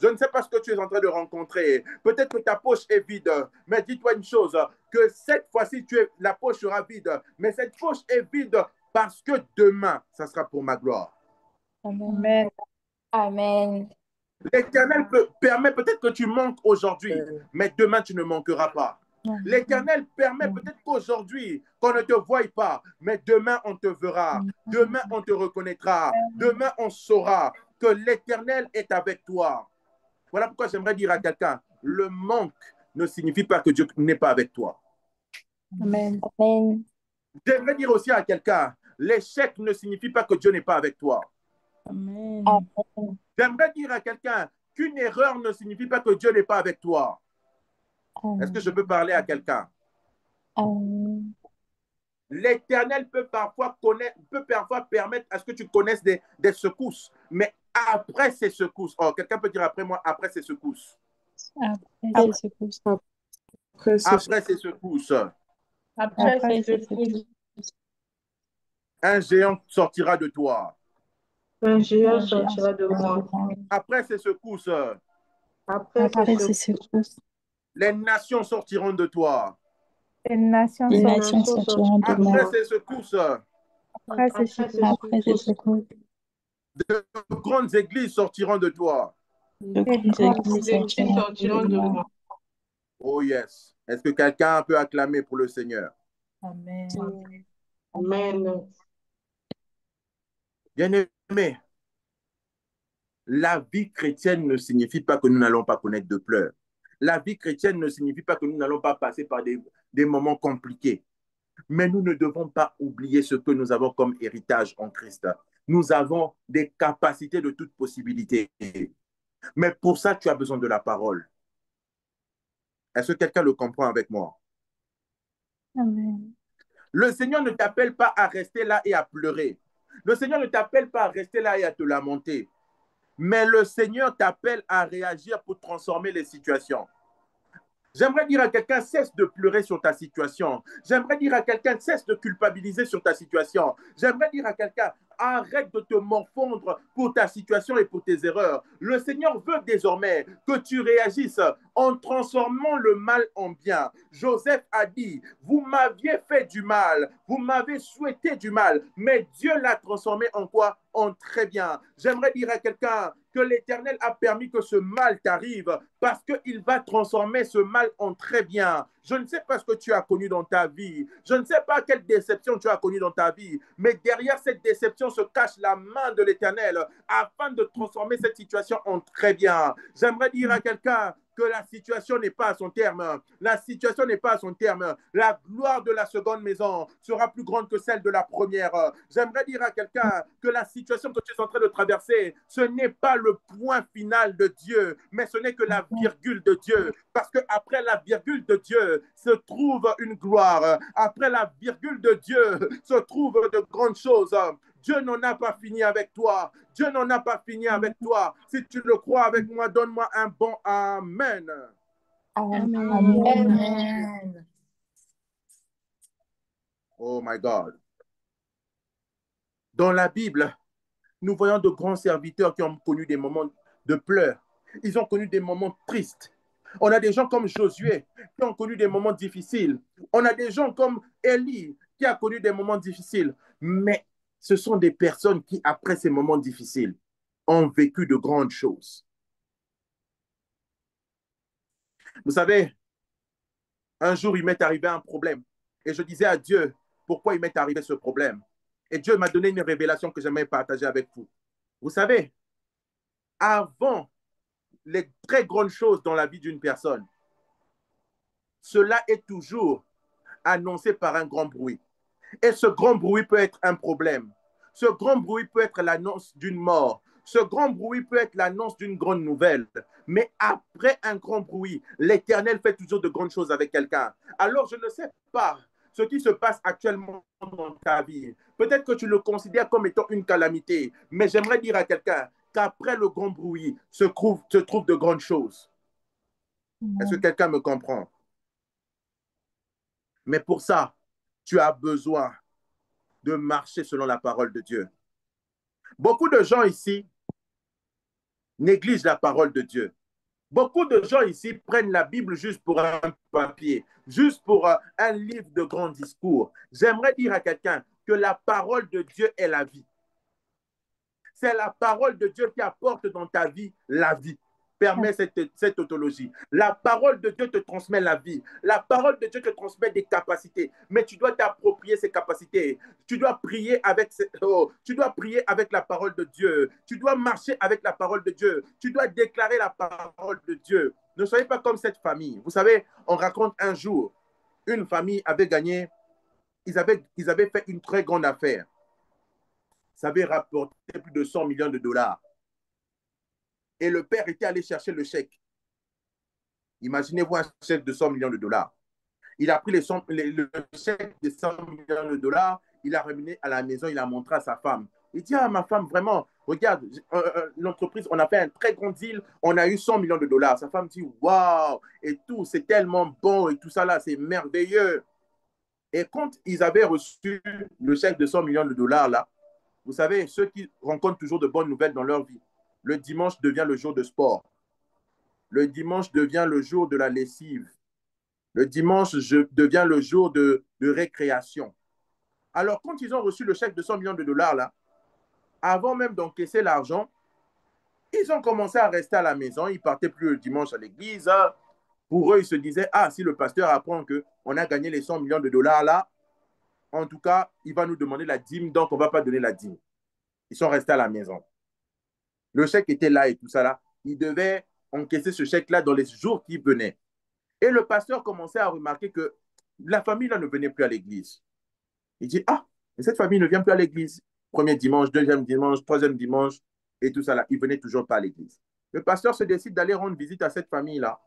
[SPEAKER 1] Je ne sais pas ce que tu es en train de rencontrer. Peut-être que ta poche est vide, mais dis-toi une chose, que cette fois-ci, la poche sera vide, mais cette poche est vide parce que demain, ça sera pour ma gloire.
[SPEAKER 7] Amen.
[SPEAKER 4] Amen.
[SPEAKER 1] L'Éternel permet peut-être que tu manques aujourd'hui, mais demain, tu ne manqueras pas. L'Éternel permet peut-être qu'aujourd'hui, qu'on ne te voie pas, mais demain, on te verra. Demain, on te reconnaîtra. Demain, on saura que l'Éternel est avec toi. Voilà pourquoi j'aimerais dire à quelqu'un, le manque ne signifie pas que Dieu n'est pas avec toi.
[SPEAKER 7] Amen.
[SPEAKER 4] Amen.
[SPEAKER 1] J'aimerais dire aussi à quelqu'un, l'échec ne signifie pas que Dieu n'est pas avec toi.
[SPEAKER 7] Amen.
[SPEAKER 4] Amen.
[SPEAKER 1] J'aimerais dire à quelqu'un qu'une erreur ne signifie pas que Dieu n'est pas avec toi. Est-ce que je peux parler à quelqu'un?
[SPEAKER 4] Amen.
[SPEAKER 1] L'Éternel peut parfois permettre à ce que tu connaisses des secousses. Mais après ces secousses, quelqu'un peut dire après moi, après ces secousses.
[SPEAKER 7] Après ces secousses.
[SPEAKER 1] Après ces secousses,
[SPEAKER 7] Après ces secousses.
[SPEAKER 1] un géant sortira de toi.
[SPEAKER 6] Un géant sortira de moi.
[SPEAKER 1] Après ces secousses,
[SPEAKER 6] Après ces secousses,
[SPEAKER 1] les nations sortiront de toi.
[SPEAKER 7] Les nations
[SPEAKER 4] Les
[SPEAKER 6] les
[SPEAKER 4] nations
[SPEAKER 6] nations
[SPEAKER 4] sortiront de
[SPEAKER 6] sortiront de
[SPEAKER 4] moi.
[SPEAKER 1] Après
[SPEAKER 6] moi.
[SPEAKER 1] ces secousses,
[SPEAKER 7] Après ces secousses.
[SPEAKER 4] Après ces secousses.
[SPEAKER 1] de grandes églises sortiront de toi.
[SPEAKER 4] De
[SPEAKER 7] Les
[SPEAKER 4] grandes
[SPEAKER 7] grandes
[SPEAKER 4] églises
[SPEAKER 6] Les églises
[SPEAKER 4] sortiront
[SPEAKER 6] sortiront
[SPEAKER 4] de
[SPEAKER 6] de
[SPEAKER 4] moi.
[SPEAKER 6] moi.
[SPEAKER 1] Oh yes. Est-ce que quelqu'un peut acclamer pour le Seigneur?
[SPEAKER 7] Amen.
[SPEAKER 6] Amen.
[SPEAKER 1] Bien-aimé, la vie chrétienne ne signifie pas que nous n'allons pas connaître de pleurs. La vie chrétienne ne signifie pas que nous n'allons pas passer par des moments compliqués. Mais nous ne devons pas oublier ce que nous avons comme héritage en Christ. Nous avons des capacités de toute possibilité. Mais pour ça, tu as besoin de la parole. Est-ce que quelqu'un le comprend avec moi?
[SPEAKER 7] Amen.
[SPEAKER 1] Le Seigneur ne t'appelle pas à rester là et à pleurer. Le Seigneur ne t'appelle pas à rester là et à te lamenter. Mais le Seigneur t'appelle à réagir pour transformer les situations. J'aimerais dire à quelqu'un, cesse de pleurer sur ta situation. J'aimerais dire à quelqu'un, cesse de culpabiliser sur ta situation. J'aimerais dire à quelqu'un, arrête de te morfondre pour ta situation et pour tes erreurs. Le Seigneur veut désormais que tu réagisses en transformant le mal en bien. Joseph a dit, vous m'aviez fait du mal, vous m'avez souhaité du mal, mais Dieu l'a transformé en quoi? En très bien. J'aimerais dire à quelqu'un que l'Éternel a permis que ce mal t'arrive parce qu'il va transformer ce mal en très bien. Je ne sais pas ce que tu as connu dans ta vie. Je ne sais pas quelle déception tu as connue dans ta vie. Mais derrière cette déception se cache la main de l'Éternel afin de transformer cette situation en très bien. J'aimerais dire à quelqu'un que la situation n'est pas à son terme. La situation n'est pas à son terme. La gloire de la seconde maison sera plus grande que celle de la première. J'aimerais dire à quelqu'un que la situation que tu es en train de traverser, ce n'est pas le point final de Dieu, mais ce n'est que la virgule de Dieu. Parce qu'après la virgule de Dieu se trouve une gloire. Après la virgule de Dieu se trouvent de grandes choses. Dieu n'en a pas fini avec toi. Dieu n'en a pas fini avec toi. Si tu le crois avec moi, donne-moi un bon Amen.
[SPEAKER 4] Amen.
[SPEAKER 1] Oh my God. Dans la Bible, nous voyons de grands serviteurs qui ont connu des moments de pleurs. Ils ont connu des moments tristes. On a des gens comme Josué qui ont connu des moments difficiles. On a des gens comme Élie qui a connu des moments difficiles. Mais ce sont des personnes qui, après ces moments difficiles, ont vécu de grandes choses. Vous savez, un jour, il m'est arrivé un problème. Et je disais à Dieu, pourquoi il m'est arrivé ce problème? Et Dieu m'a donné une révélation que j'aimerais partager avec vous. Vous savez, avant les très grandes choses dans la vie d'une personne, cela est toujours annoncé par un grand bruit. Et ce grand bruit peut être un problème. Ce grand bruit peut être l'annonce d'une mort. Ce grand bruit peut être l'annonce d'une grande nouvelle. Mais après un grand bruit, l'Éternel fait toujours de grandes choses avec quelqu'un. Alors je ne sais pas ce qui se passe actuellement dans ta vie. Peut-être que tu le considères comme étant une calamité, mais j'aimerais dire à quelqu'un qu'après le grand bruit se trouvent de grandes choses. Est-ce que
[SPEAKER 7] Amen.
[SPEAKER 1] quelqu'un me comprend? Mais pour ça, tu as besoin de marcher selon la parole de Dieu. Beaucoup de gens ici négligent la parole de Dieu. Beaucoup de gens ici prennent la Bible juste pour un papier, juste pour un livre de grands discours. J'aimerais dire à quelqu'un que la parole de Dieu est la vie. C'est la parole de Dieu qui apporte dans ta vie la vie. Permet cette tautologie. La parole de Dieu te transmet la vie. La parole de Dieu te transmet des capacités. Mais tu dois t'approprier ces capacités. Tu dois prier tu dois prier avec la parole de Dieu. Tu dois marcher avec la parole de Dieu. Tu dois déclarer la parole de Dieu. Ne soyez pas comme cette famille. Vous savez, on raconte un jour, une famille avait gagné, ils avaient fait une très grande affaire. Ça avait rapporté plus de 100 millions de dollars. Et le père était allé chercher le chèque. Imaginez-vous un chèque de 100 millions de dollars. Il a pris le chèque de 100 millions de dollars, il l'a ramené à la maison, il a montré à sa femme. Il dit, ah, ma femme, vraiment, regarde, l'entreprise, on a fait un très grand deal, on a eu 100 millions de dollars. Sa femme dit, waouh, et tout, c'est tellement bon, et tout ça là, c'est merveilleux. Et quand ils avaient reçu le chèque de 100 millions de dollars là, vous savez, ceux qui rencontrent toujours de bonnes nouvelles dans leur vie, le dimanche devient le jour de sport. Le dimanche devient le jour de la lessive. Le dimanche devient le jour de récréation. Alors, quand ils ont reçu le chèque de 100 millions de dollars, là, avant même d'encaisser l'argent, ils ont commencé à rester à la maison. Ils ne partaient plus le dimanche à l'église. Pour eux, ils se disaient, ah, si le pasteur apprend qu'on a gagné les 100 millions de dollars, là, en tout cas, il va nous demander la dîme, donc on ne va pas donner la dîme. Ils sont restés à la maison. Le chèque était là et tout ça là. Ils devaient encaisser ce chèque-là dans les jours qui venaient. Et le pasteur commençait à remarquer que la famille là ne venait plus à l'église. Il dit, ah, mais cette famille ne vient plus à l'église. Premier dimanche, deuxième dimanche, troisième dimanche, et tout ça là. Ils ne venaient toujours pas à l'église. Le pasteur se décide d'aller rendre visite à cette famille-là.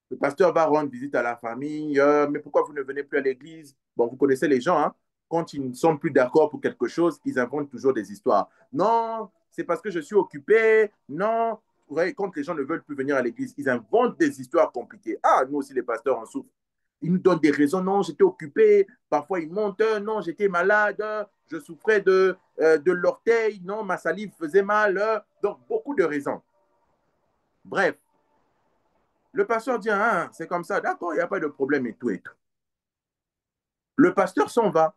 [SPEAKER 1] Le pasteur va rendre visite à la famille. Mais pourquoi vous ne venez plus à l'église? Bon, vous connaissez les gens, hein? Quand ils ne sont plus d'accord pour quelque chose, ils inventent toujours des histoires. Non, c'est parce que je suis occupé. Non, vous voyez, quand les gens ne veulent plus venir à l'église, ils inventent des histoires compliquées. Ah, nous aussi, les pasteurs en souffrent. Ils nous donnent des raisons. Non, j'étais occupé. Parfois, ils montent. Non, j'étais malade. Je souffrais de l'orteil. Non, ma salive faisait mal. Donc, beaucoup de raisons. Bref, le pasteur dit, ah, c'est comme ça. D'accord, il n'y a pas de problème et tout et tout. Le pasteur s'en va.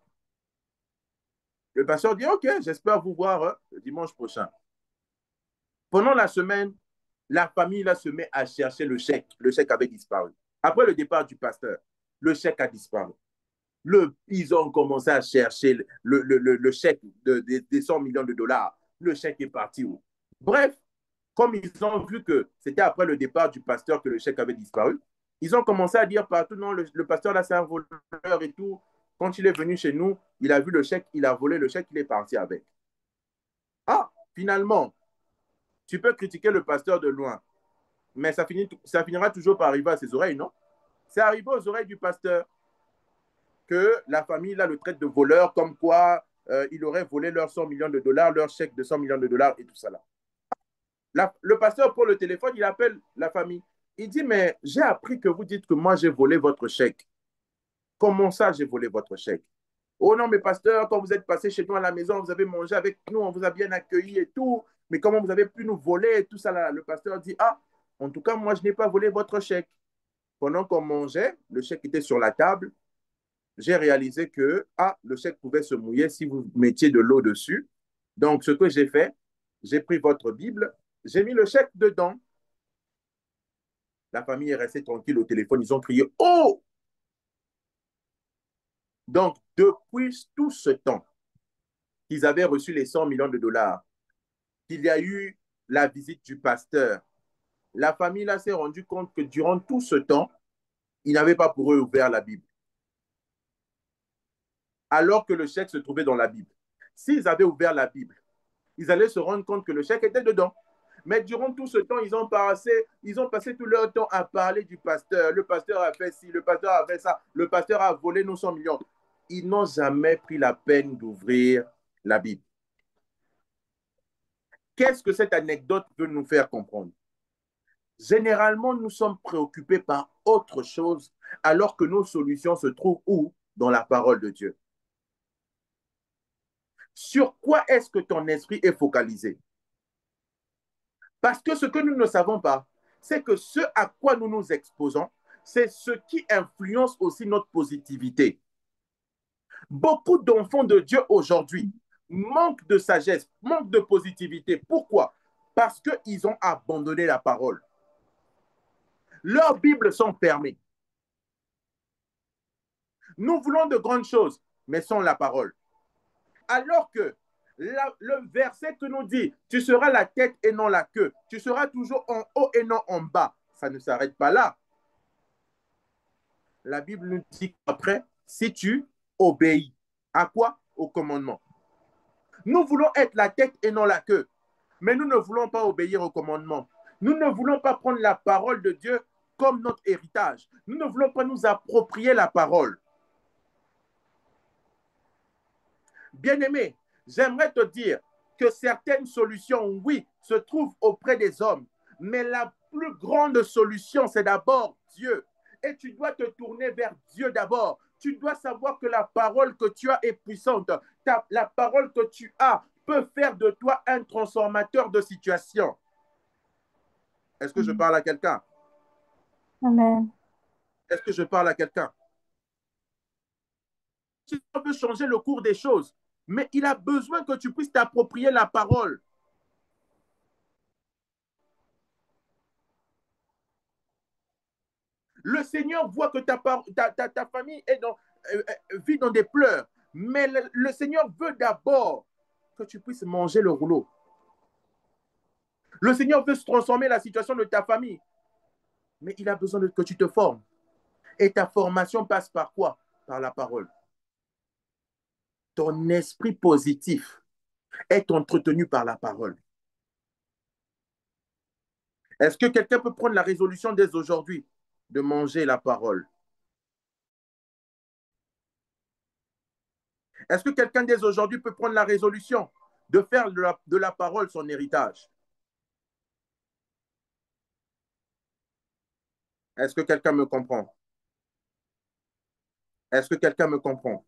[SPEAKER 1] Le pasteur dit, OK, j'espère vous voir le dimanche prochain. Pendant la semaine, la famille là, se met à chercher le chèque. Le chèque avait disparu. Après le départ du pasteur, le chèque a disparu. Ils ont commencé à chercher le chèque des 100 millions de dollars. Le chèque est parti où? Bref, comme ils ont vu que c'était après le départ du pasteur que le chèque avait disparu, ils ont commencé à dire partout, non, le pasteur là, c'est un voleur et tout. Quand il est venu chez nous, il a vu le chèque, il a volé le chèque, il est parti avec. Ah, finalement, tu peux critiquer le pasteur de loin, mais ça finira toujours par arriver à ses oreilles, non? C'est arrivé aux oreilles du pasteur que la famille là, le traite de voleur, comme quoi il aurait volé leurs 100 millions de dollars, leur chèque de 100 millions de dollars et tout ça là. Le pasteur prend le téléphone, il appelle la famille. Il dit, mais j'ai appris que vous dites que moi j'ai volé votre chèque. Comment ça j'ai volé votre chèque? Oh non, mais pasteur, quand vous êtes passé chez nous à la maison, vous avez mangé avec nous, on vous a bien accueillis et tout, mais comment vous avez pu nous voler et tout ça là? Le pasteur dit, ah, en tout cas, moi je n'ai pas volé votre chèque. Pendant qu'on mangeait, le chèque était sur la table. J'ai réalisé que le chèque pouvait se mouiller si vous mettiez de l'eau dessus. Donc, ce que j'ai fait, j'ai pris votre Bible, j'ai mis le chèque dedans. La famille est restée tranquille au téléphone, ils ont crié « Oh !» Donc, depuis tout ce temps qu'ils avaient reçu les 100 millions de dollars, qu'il y a eu la visite du pasteur, la famille là s'est rendue compte que durant tout ce temps, ils n'avaient pas pour eux ouvert la Bible. Alors que le chèque se trouvait dans la Bible. S'ils avaient ouvert la Bible, ils allaient se rendre compte que le chèque était dedans. Mais durant tout ce temps, ils ont passé tout leur temps à parler du pasteur. Le pasteur a fait ci, le pasteur a fait ça, le pasteur a volé nos 100 millions. Ils n'ont jamais pris la peine d'ouvrir la Bible. Qu'est-ce que cette anecdote veut nous faire comprendre? Généralement, nous sommes préoccupés par autre chose, alors que nos solutions se trouvent où? Dans la parole de Dieu. Sur quoi est-ce que ton esprit est focalisé? Parce que ce que nous ne savons pas, c'est que ce à quoi nous nous exposons, c'est ce qui influence aussi notre positivité. Beaucoup d'enfants de Dieu aujourd'hui manquent de sagesse, manquent de positivité. Pourquoi? Parce qu'ils ont abandonné la parole. Leurs Bibles sont fermées. Nous voulons de grandes choses, mais sans la parole. Alors que le verset que nous dit, tu seras la tête et non la queue, tu seras toujours en haut et non en bas, ça ne s'arrête pas là. La Bible nous dit après, si tu obéis, à quoi? Au commandement. Nous voulons être la tête et non la queue, mais nous ne voulons pas obéir au commandement. Nous ne voulons pas prendre la parole de Dieu comme notre héritage. Nous ne voulons pas nous approprier la parole. Bien-aimé, j'aimerais te dire que certaines solutions, oui, se trouvent auprès des hommes, mais la plus grande solution, c'est d'abord Dieu. Et tu dois te tourner vers Dieu d'abord. Tu dois savoir que la parole que tu as est puissante. La parole que tu as peut faire de toi un transformateur de situation. Est-ce que je parle à quelqu'un?
[SPEAKER 7] Amen.
[SPEAKER 1] Est-ce que je parle à quelqu'un? Tu peux changer le cours des choses, mais il a besoin que tu puisses t'approprier la parole. Le Seigneur voit que ta famille vit dans des pleurs, mais le Seigneur veut d'abord que tu puisses manger le rouleau. Le Seigneur veut se transformer la situation de ta famille, mais il a besoin que tu te formes. Et ta formation passe par quoi? Par la parole. Ton esprit positif est entretenu par la parole. Est-ce que quelqu'un peut prendre la résolution dès aujourd'hui de manger la parole? Est-ce que quelqu'un dès aujourd'hui peut prendre la résolution de faire de la parole son héritage? Est-ce que quelqu'un me comprend? Est-ce que quelqu'un me comprend?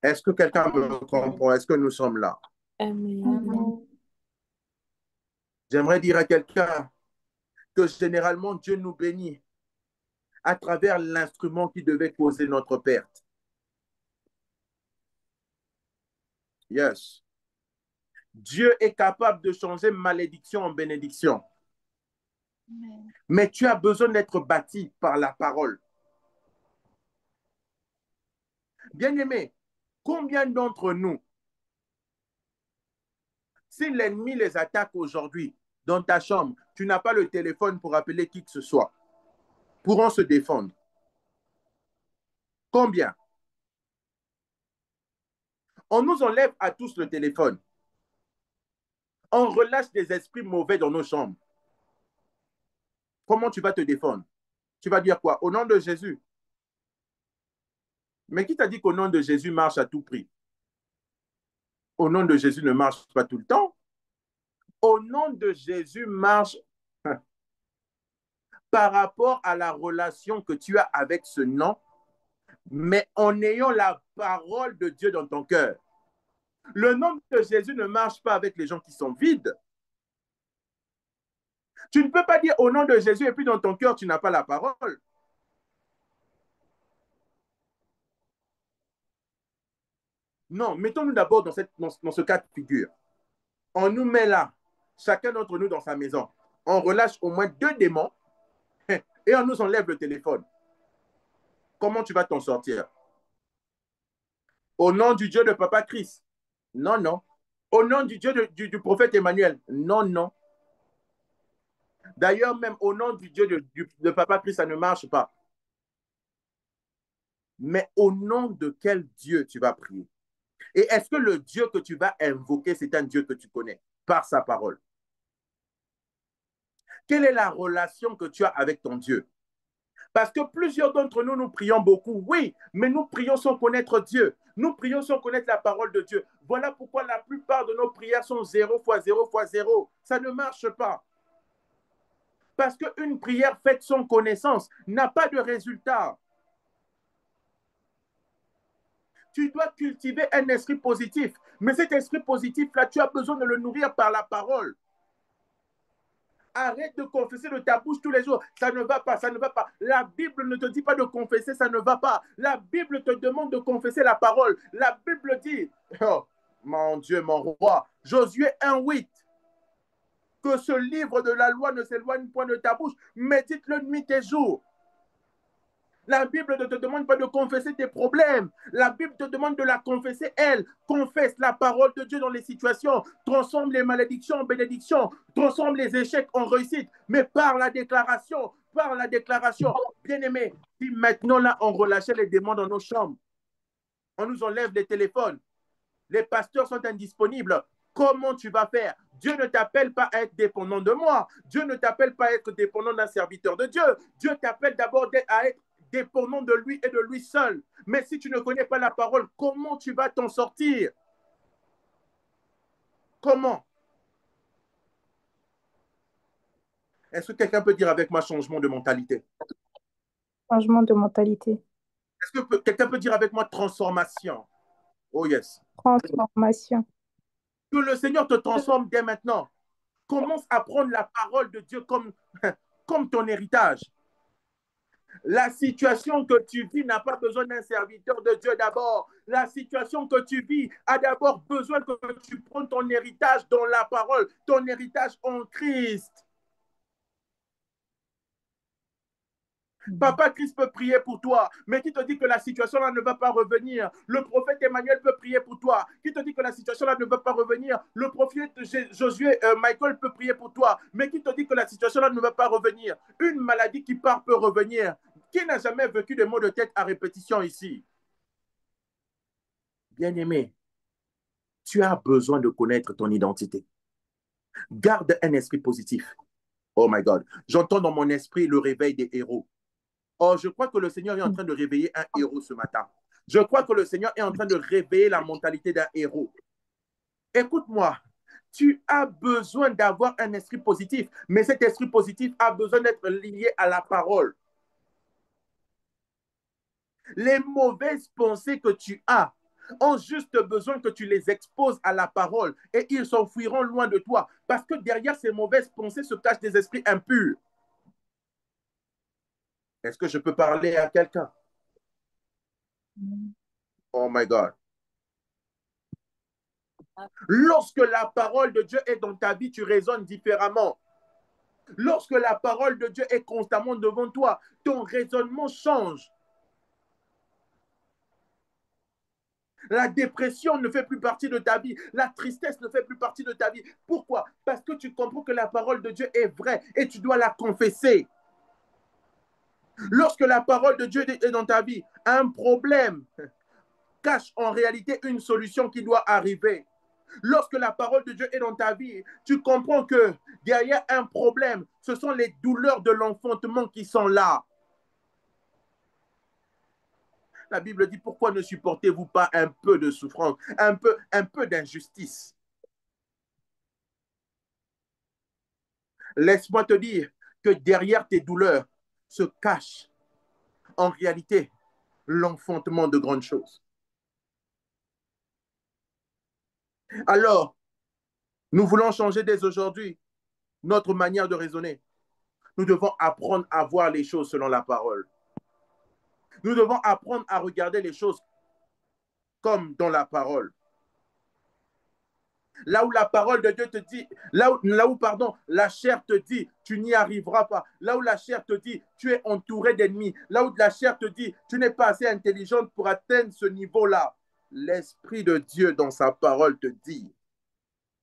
[SPEAKER 1] Est-ce que quelqu'un me comprend? Est-ce que nous sommes là?
[SPEAKER 5] Amen.
[SPEAKER 1] J'aimerais dire à quelqu'un que généralement Dieu nous bénit à travers l'instrument qui devait causer notre perte. Yes. Dieu est capable de changer malédiction en bénédiction.
[SPEAKER 2] Amen.
[SPEAKER 1] Mais tu as besoin d'être bâti par la parole. Bien-aimé, combien d'entre nous, si l'ennemi les attaque aujourd'hui dans ta chambre, tu n'as pas le téléphone pour appeler qui que ce soit, pourront se défendre? Combien? On nous enlève à tous le téléphone. On relâche des esprits mauvais dans nos chambres. Comment tu vas te défendre? Tu vas dire quoi? Au nom de Jésus. Mais qui t'a dit qu'au nom de Jésus marche à tout prix? Au nom de Jésus ne marche pas tout le temps. Au nom de Jésus marche par rapport à la relation que tu as avec ce nom, mais en ayant la parole de Dieu dans ton cœur. Le nom de Jésus ne marche pas avec les gens qui sont vides. Tu ne peux pas dire au nom de Jésus et puis dans ton cœur, tu n'as pas la parole. Non, mettons-nous d'abord dans ce cas de figure. On nous met là, chacun d'entre nous dans sa maison. On relâche au moins 2 démons et on nous enlève le téléphone. Comment tu vas t'en sortir? Au nom du Dieu de Papa Christ? Non, non. Au nom du Dieu du prophète Emmanuel? Non, non. D'ailleurs, même au nom du Dieu de Papa Christ, ça ne marche pas. Mais au nom de quel Dieu tu vas prier? Et est-ce que le Dieu que tu vas invoquer, c'est un Dieu que tu connais par sa parole? Quelle est la relation que tu as avec ton Dieu? Parce que plusieurs d'entre nous, nous prions beaucoup, oui, mais nous prions sans connaître Dieu. Nous prions sans connaître la parole de Dieu. Voilà pourquoi la plupart de nos prières sont 0 fois 0 fois 0. Ça ne marche pas. Parce qu'une prière faite sans connaissance n'a pas de résultat. Tu dois cultiver un esprit positif. Mais cet esprit positif-là, tu as besoin de le nourrir par la parole. Arrête de confesser de ta bouche tous les jours. Ça ne va pas, ça ne va pas. La Bible ne te dit pas de confesser, ça ne va pas. La Bible te demande de confesser la parole. La Bible dit, oh, mon Dieu, mon roi, Josué 1:8, que ce livre de la loi ne s'éloigne point de ta bouche. Médite-le nuit et jour. La Bible ne te demande pas de confesser tes problèmes. La Bible te demande de la confesser, elle. Confesse la parole de Dieu dans les situations. Transforme les malédictions en bénédictions. Transforme les échecs en réussite. Mais par la déclaration, par la déclaration. Bien-aimé, si maintenant là, on relâchait les démons dans nos chambres, on nous enlève les téléphones, les pasteurs sont indisponibles, comment tu vas faire? Dieu ne t'appelle pas à être dépendant de moi. Dieu ne t'appelle pas à être dépendant d'un serviteur de Dieu. Dieu t'appelle d'abord à être dépendant de lui et de lui seul. Mais si tu ne connais pas la parole, comment tu vas t'en sortir? Comment? Est-ce que quelqu'un peut dire avec moi changement de mentalité?
[SPEAKER 7] Changement de mentalité.
[SPEAKER 1] Est-ce que quelqu'un peut dire avec moi transformation? Oh yes.
[SPEAKER 7] Transformation.
[SPEAKER 1] Que le Seigneur te transforme dès maintenant. Commence à prendre la parole de Dieu comme, comme ton héritage. La situation que tu vis n'a pas besoin d'un serviteur de Dieu d'abord. La situation que tu vis a d'abord besoin que tu prennes ton héritage dans la parole, ton héritage en Christ. Papa Christ peut prier pour toi, mais qui te dit que la situation-là ne va pas revenir? Le prophète Emmanuel peut prier pour toi. Qui te dit que la situation-là ne va pas revenir? Le prophète Josué Michael peut prier pour toi, mais qui te dit que la situation-là ne va pas revenir? Une maladie qui part peut revenir. Qui n'a jamais vécu des maux de tête à répétition ici? Bien-aimé, tu as besoin de connaître ton identité. Garde un esprit positif. Oh my God. J'entends dans mon esprit le réveil des héros. Oh, je crois que le Seigneur est en train de réveiller un héros ce matin. Je crois que le Seigneur est en train de réveiller la mentalité d'un héros. Écoute-moi, tu as besoin d'avoir un esprit positif, mais cet esprit positif a besoin d'être lié à la parole. Les mauvaises pensées que tu as ont juste besoin que tu les exposes à la parole et ils s'enfuiront loin de toi parce que derrière ces mauvaises pensées se cachent des esprits impurs. Est-ce que je peux parler à quelqu'un? Oh my God. Lorsque la parole de Dieu est dans ta vie, tu raisonnes différemment. Lorsque la parole de Dieu est constamment devant toi, ton raisonnement change. La dépression ne fait plus partie de ta vie. La tristesse ne fait plus partie de ta vie. Pourquoi? Parce que tu comprends que la parole de Dieu est vraie et tu dois la confesser. Lorsque la parole de Dieu est dans ta vie, un problème cache en réalité une solution qui doit arriver. Lorsque la parole de Dieu est dans ta vie, tu comprends que derrière un problème, ce sont les douleurs de l'enfantement qui sont là. La Bible dit, pourquoi ne supportez-vous pas un peu de souffrance, un peu d'injustice? Laisse-moi te dire que derrière tes douleurs se cache en réalité l'enfantement de grandes choses. Alors, nous voulons changer dès aujourd'hui notre manière de raisonner. Nous devons apprendre à voir les choses selon la parole. Nous devons apprendre à regarder les choses comme dans la parole. Là où la parole de Dieu te dit, pardon, la chair te dit, tu n'y arriveras pas. Là où la chair te dit, tu es entouré d'ennemis. Là où la chair te dit, tu n'es pas assez intelligente pour atteindre ce niveau-là. L'Esprit de Dieu dans sa parole te dit.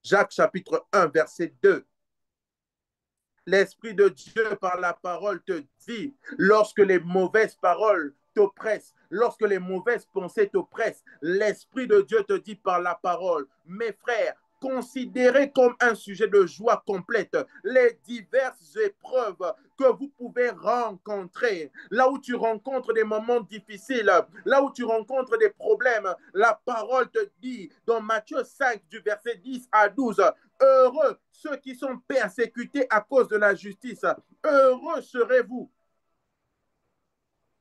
[SPEAKER 1] Jacques chapitre 1, verset 2. L'Esprit de Dieu par la parole te dit, lorsque les mauvaises paroles t'oppressent, lorsque les mauvaises pensées t'oppressent, l'Esprit de Dieu te dit par la parole, mes frères, Considérez comme un sujet de joie complète les diverses épreuves que vous pouvez rencontrer. Là où tu rencontres des moments difficiles, là où tu rencontres des problèmes, la parole te dit dans Matthieu 5 du verset 10 à 12, heureux ceux qui sont persécutés à cause de la justice. Heureux serez-vous.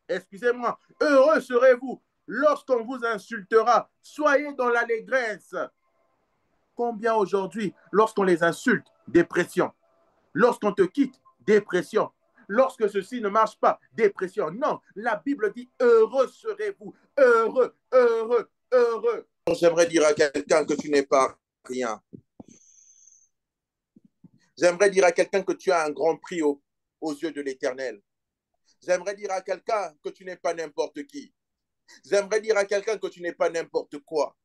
[SPEAKER 1] Excusez-moi. Heureux serez-vous lorsqu'on vous insultera. Soyez dans l'allégresse. Combien aujourd'hui, lorsqu'on les insulte, dépression. Lorsqu'on te quitte, dépression. Lorsque ceci ne marche pas, dépression. Non, la Bible dit heureux serez-vous. Heureux, heureux, heureux. J'aimerais dire à quelqu'un que tu n'es pas rien. J'aimerais dire à quelqu'un que tu as un grand prix aux yeux de l'Éternel. J'aimerais dire à quelqu'un que tu n'es pas n'importe qui. J'aimerais dire à quelqu'un que tu n'es pas n'importe quoi.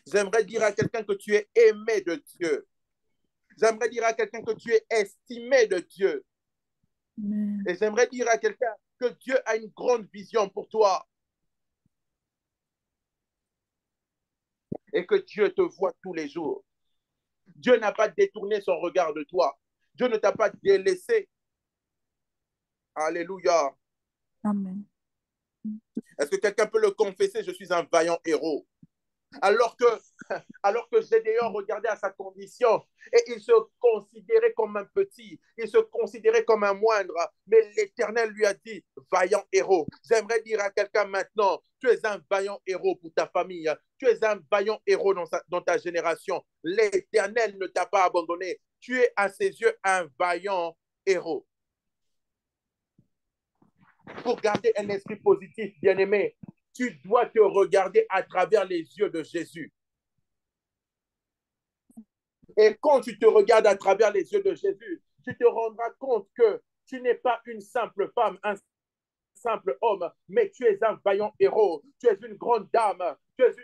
[SPEAKER 1] J'aimerais dire à quelqu'un que tu es aimé de Dieu. J'aimerais dire à quelqu'un que tu es estimé de Dieu. Et j'aimerais dire à quelqu'un que Dieu a une grande vision pour toi. Et que Dieu te voit tous les jours. Dieu n'a pas détourné son regard de toi. Dieu ne t'a pas délaissé. Alléluia.
[SPEAKER 3] Amen.
[SPEAKER 1] Est-ce que quelqu'un peut le confesser? Je suis un vaillant héros. Alors que Gédéon regardait à sa condition et il se considérait comme un petit, il se considérait comme un moindre, mais l'Éternel lui a dit, vaillant héros. J'aimerais dire à quelqu'un maintenant, tu es un vaillant héros pour ta famille, tu es un vaillant héros dans ta génération. L'Éternel ne t'a pas abandonné, tu es à ses yeux un vaillant héros. Pour garder un esprit positif, bien-aimé, tu dois te regarder à travers les yeux de Jésus. Et quand tu te regardes à travers les yeux de Jésus, tu te rendras compte que tu n'es pas une simple femme, un simple homme, mais tu es un vaillant héros, tu es une grande dame, tu es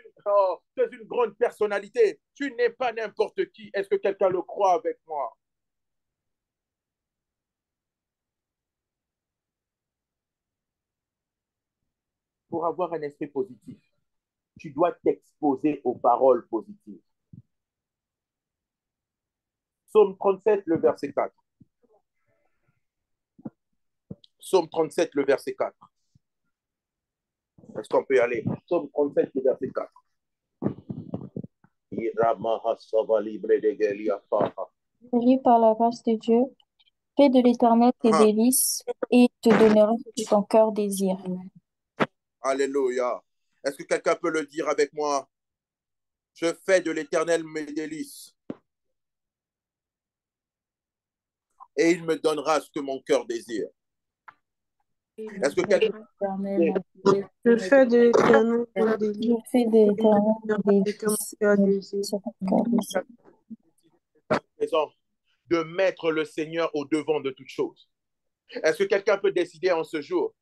[SPEAKER 1] une grande personnalité. Tu n'es pas n'importe qui. Est-ce que quelqu'un le croit avec moi? Pour avoir un esprit positif, tu dois t'exposer aux paroles positives. Psaume 37, le verset 4. Psaume 37, le verset 4. Est-ce qu'on peut y aller? Psaume 37, le verset 4.
[SPEAKER 4] Béni par la grâce de Dieu, fais de l'Éternel tes délices et te donnera ce que ton cœur désire.
[SPEAKER 1] Alléluia. Est-ce que quelqu'un peut le dire avec moi? Je fais de l'Éternel mes délices. Et il me donnera ce que mon cœur désire. Est-ce que quelqu'un...
[SPEAKER 5] Je fais de l'Éternel mes délices.
[SPEAKER 4] Je fais de l'Éternel tes délices.
[SPEAKER 1] De mettre le Seigneur au devant de toutes choses. Est-ce que quelqu'un peut décider en ce jour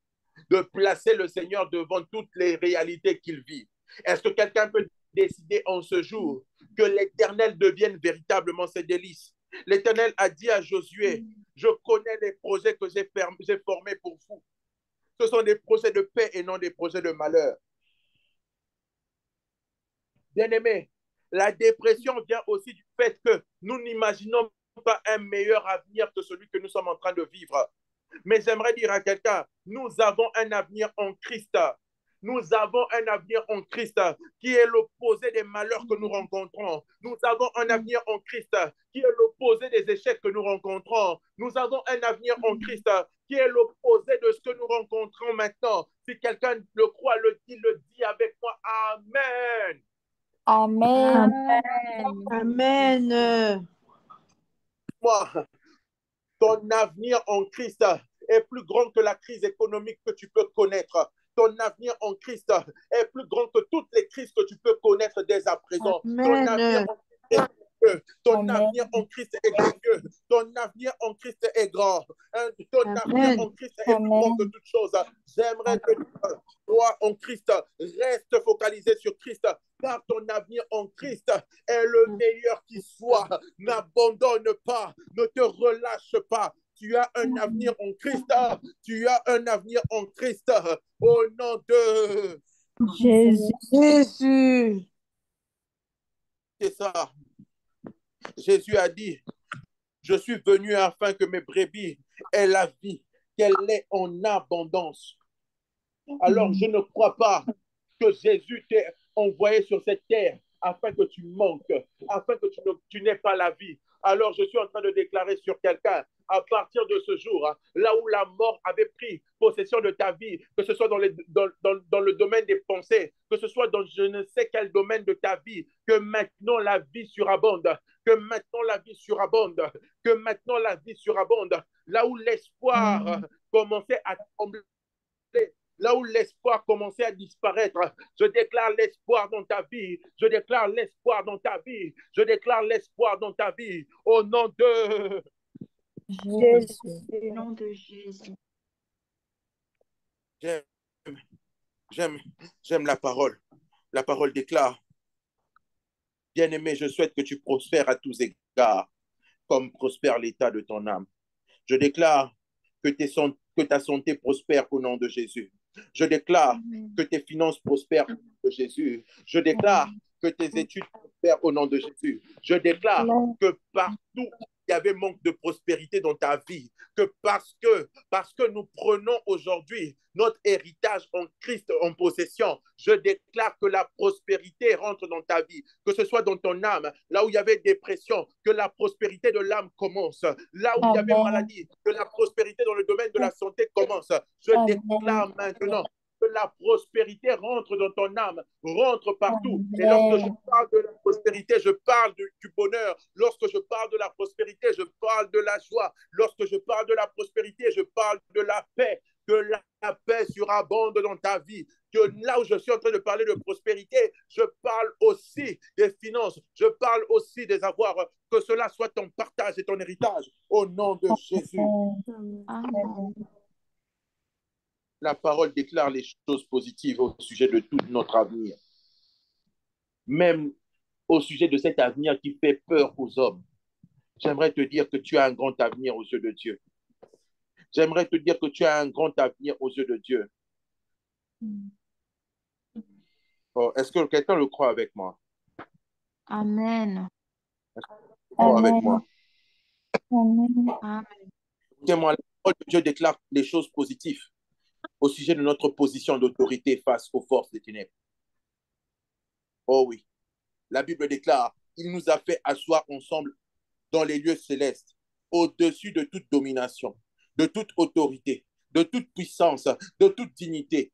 [SPEAKER 1] de placer le Seigneur devant toutes les réalités qu'il vit? Est-ce que quelqu'un peut décider en ce jour que l'Éternel devienne véritablement ses délices? L'Éternel a dit à Josué, je connais les projets que j'ai formés pour vous. Ce sont des projets de paix et non des projets de malheur. Bien-aimé, la dépression vient aussi du fait que nous n'imaginons pas un meilleur avenir que celui que nous sommes en train de vivre. Mais j'aimerais dire à quelqu'un, nous avons un avenir en Christ. Nous avons un avenir en Christ qui est l'opposé des malheurs que nous rencontrons. Nous avons un avenir en Christ qui est l'opposé des échecs que nous rencontrons. Nous avons un avenir en Christ qui est l'opposé de ce que nous rencontrons maintenant. Si quelqu'un le croit, le dit avec moi. Amen.
[SPEAKER 4] Amen.
[SPEAKER 5] Amen.
[SPEAKER 1] Moi, ton avenir en Christ est plus grand que la crise économique que tu peux connaître. Ton avenir en Christ est plus grand que toutes les crises que tu peux connaître dès à présent.
[SPEAKER 5] Amen.
[SPEAKER 1] Ton avenir en Christ est glorieux. Ton avenir en Christ est grand. Ton avenir en Christ est plus grand que toute chose. J'aimerais te dire, toi en Christ, reste focalisé sur Christ, car ton avenir en Christ est le meilleur qui soit. N'abandonne pas, ne te relâche pas. Tu as un avenir en Christ. Tu as un avenir en Christ. Au nom de
[SPEAKER 5] Jésus.
[SPEAKER 1] C'est ça. Jésus a dit, je suis venu afin que mes brebis aient la vie, qu'elle l'ait en abondance. Alors, je ne crois pas que Jésus t'ait envoyé sur cette terre afin que tu manques, afin que tu n'aies pas la vie. Alors, je suis en train de déclarer sur quelqu'un, à partir de ce jour, là où la mort avait pris possession de ta vie, que ce soit dans le domaine des pensées, que ce soit dans je ne sais quel domaine de ta vie, que maintenant la vie surabonde, que maintenant la vie surabonde, que maintenant la vie surabonde, là où l'espoir commençait à trembler, là où l'espoir commençait à disparaître, je déclare l'espoir dans ta vie, je déclare l'espoir dans ta vie, je déclare l'espoir dans ta vie, au nom de
[SPEAKER 4] Jésus.
[SPEAKER 2] Au nom de Jésus.
[SPEAKER 1] J'aime la parole. La parole déclare, bien-aimé, je souhaite que tu prospères à tous égards, comme prospère l'état de ton âme. Je déclare que ta santé prospère au nom de Jésus. Je déclare que tes finances prospèrent au nom de Jésus. Je déclare que tes études prospèrent au nom de Jésus. Je déclare que partout il y avait manque de prospérité dans ta vie, que parce que nous prenons aujourd'hui notre héritage en Christ en possession, je déclare que la prospérité rentre dans ta vie, que ce soit dans ton âme, là où il y avait dépression, que la prospérité de l'âme commence, là où il y avait maladie, que la prospérité dans le domaine de la santé commence. Je déclare maintenant que la prospérité rentre dans ton âme, rentre partout. Et lorsque je parle de la prospérité, je parle du bonheur. Lorsque je parle de la prospérité, je parle de la joie. Lorsque je parle de la prospérité, je parle de la paix. Que la paix surabonde dans ta vie. Que là où je suis en train de parler de prospérité, je parle aussi des finances. Je parle aussi des avoirs. Que cela soit ton partage et ton héritage. Au nom de Jésus.
[SPEAKER 2] Amen.
[SPEAKER 1] La parole déclare les choses positives au sujet de tout notre avenir. Même au sujet de cet avenir qui fait peur aux hommes. J'aimerais te dire que tu as un grand avenir aux yeux de Dieu. J'aimerais te dire que tu as un grand avenir aux yeux de Dieu. Oh, est-ce que quelqu'un le croit avec moi?
[SPEAKER 2] Amen.
[SPEAKER 1] Avec moi.
[SPEAKER 2] Amen.
[SPEAKER 1] Écoutez-moi, la parole de Dieu déclare les choses positives au sujet de notre position d'autorité face aux forces des ténèbres. Oh oui, la Bible déclare, il nous a fait asseoir ensemble dans les lieux célestes, au-dessus de toute domination, de toute autorité, de toute puissance, de toute dignité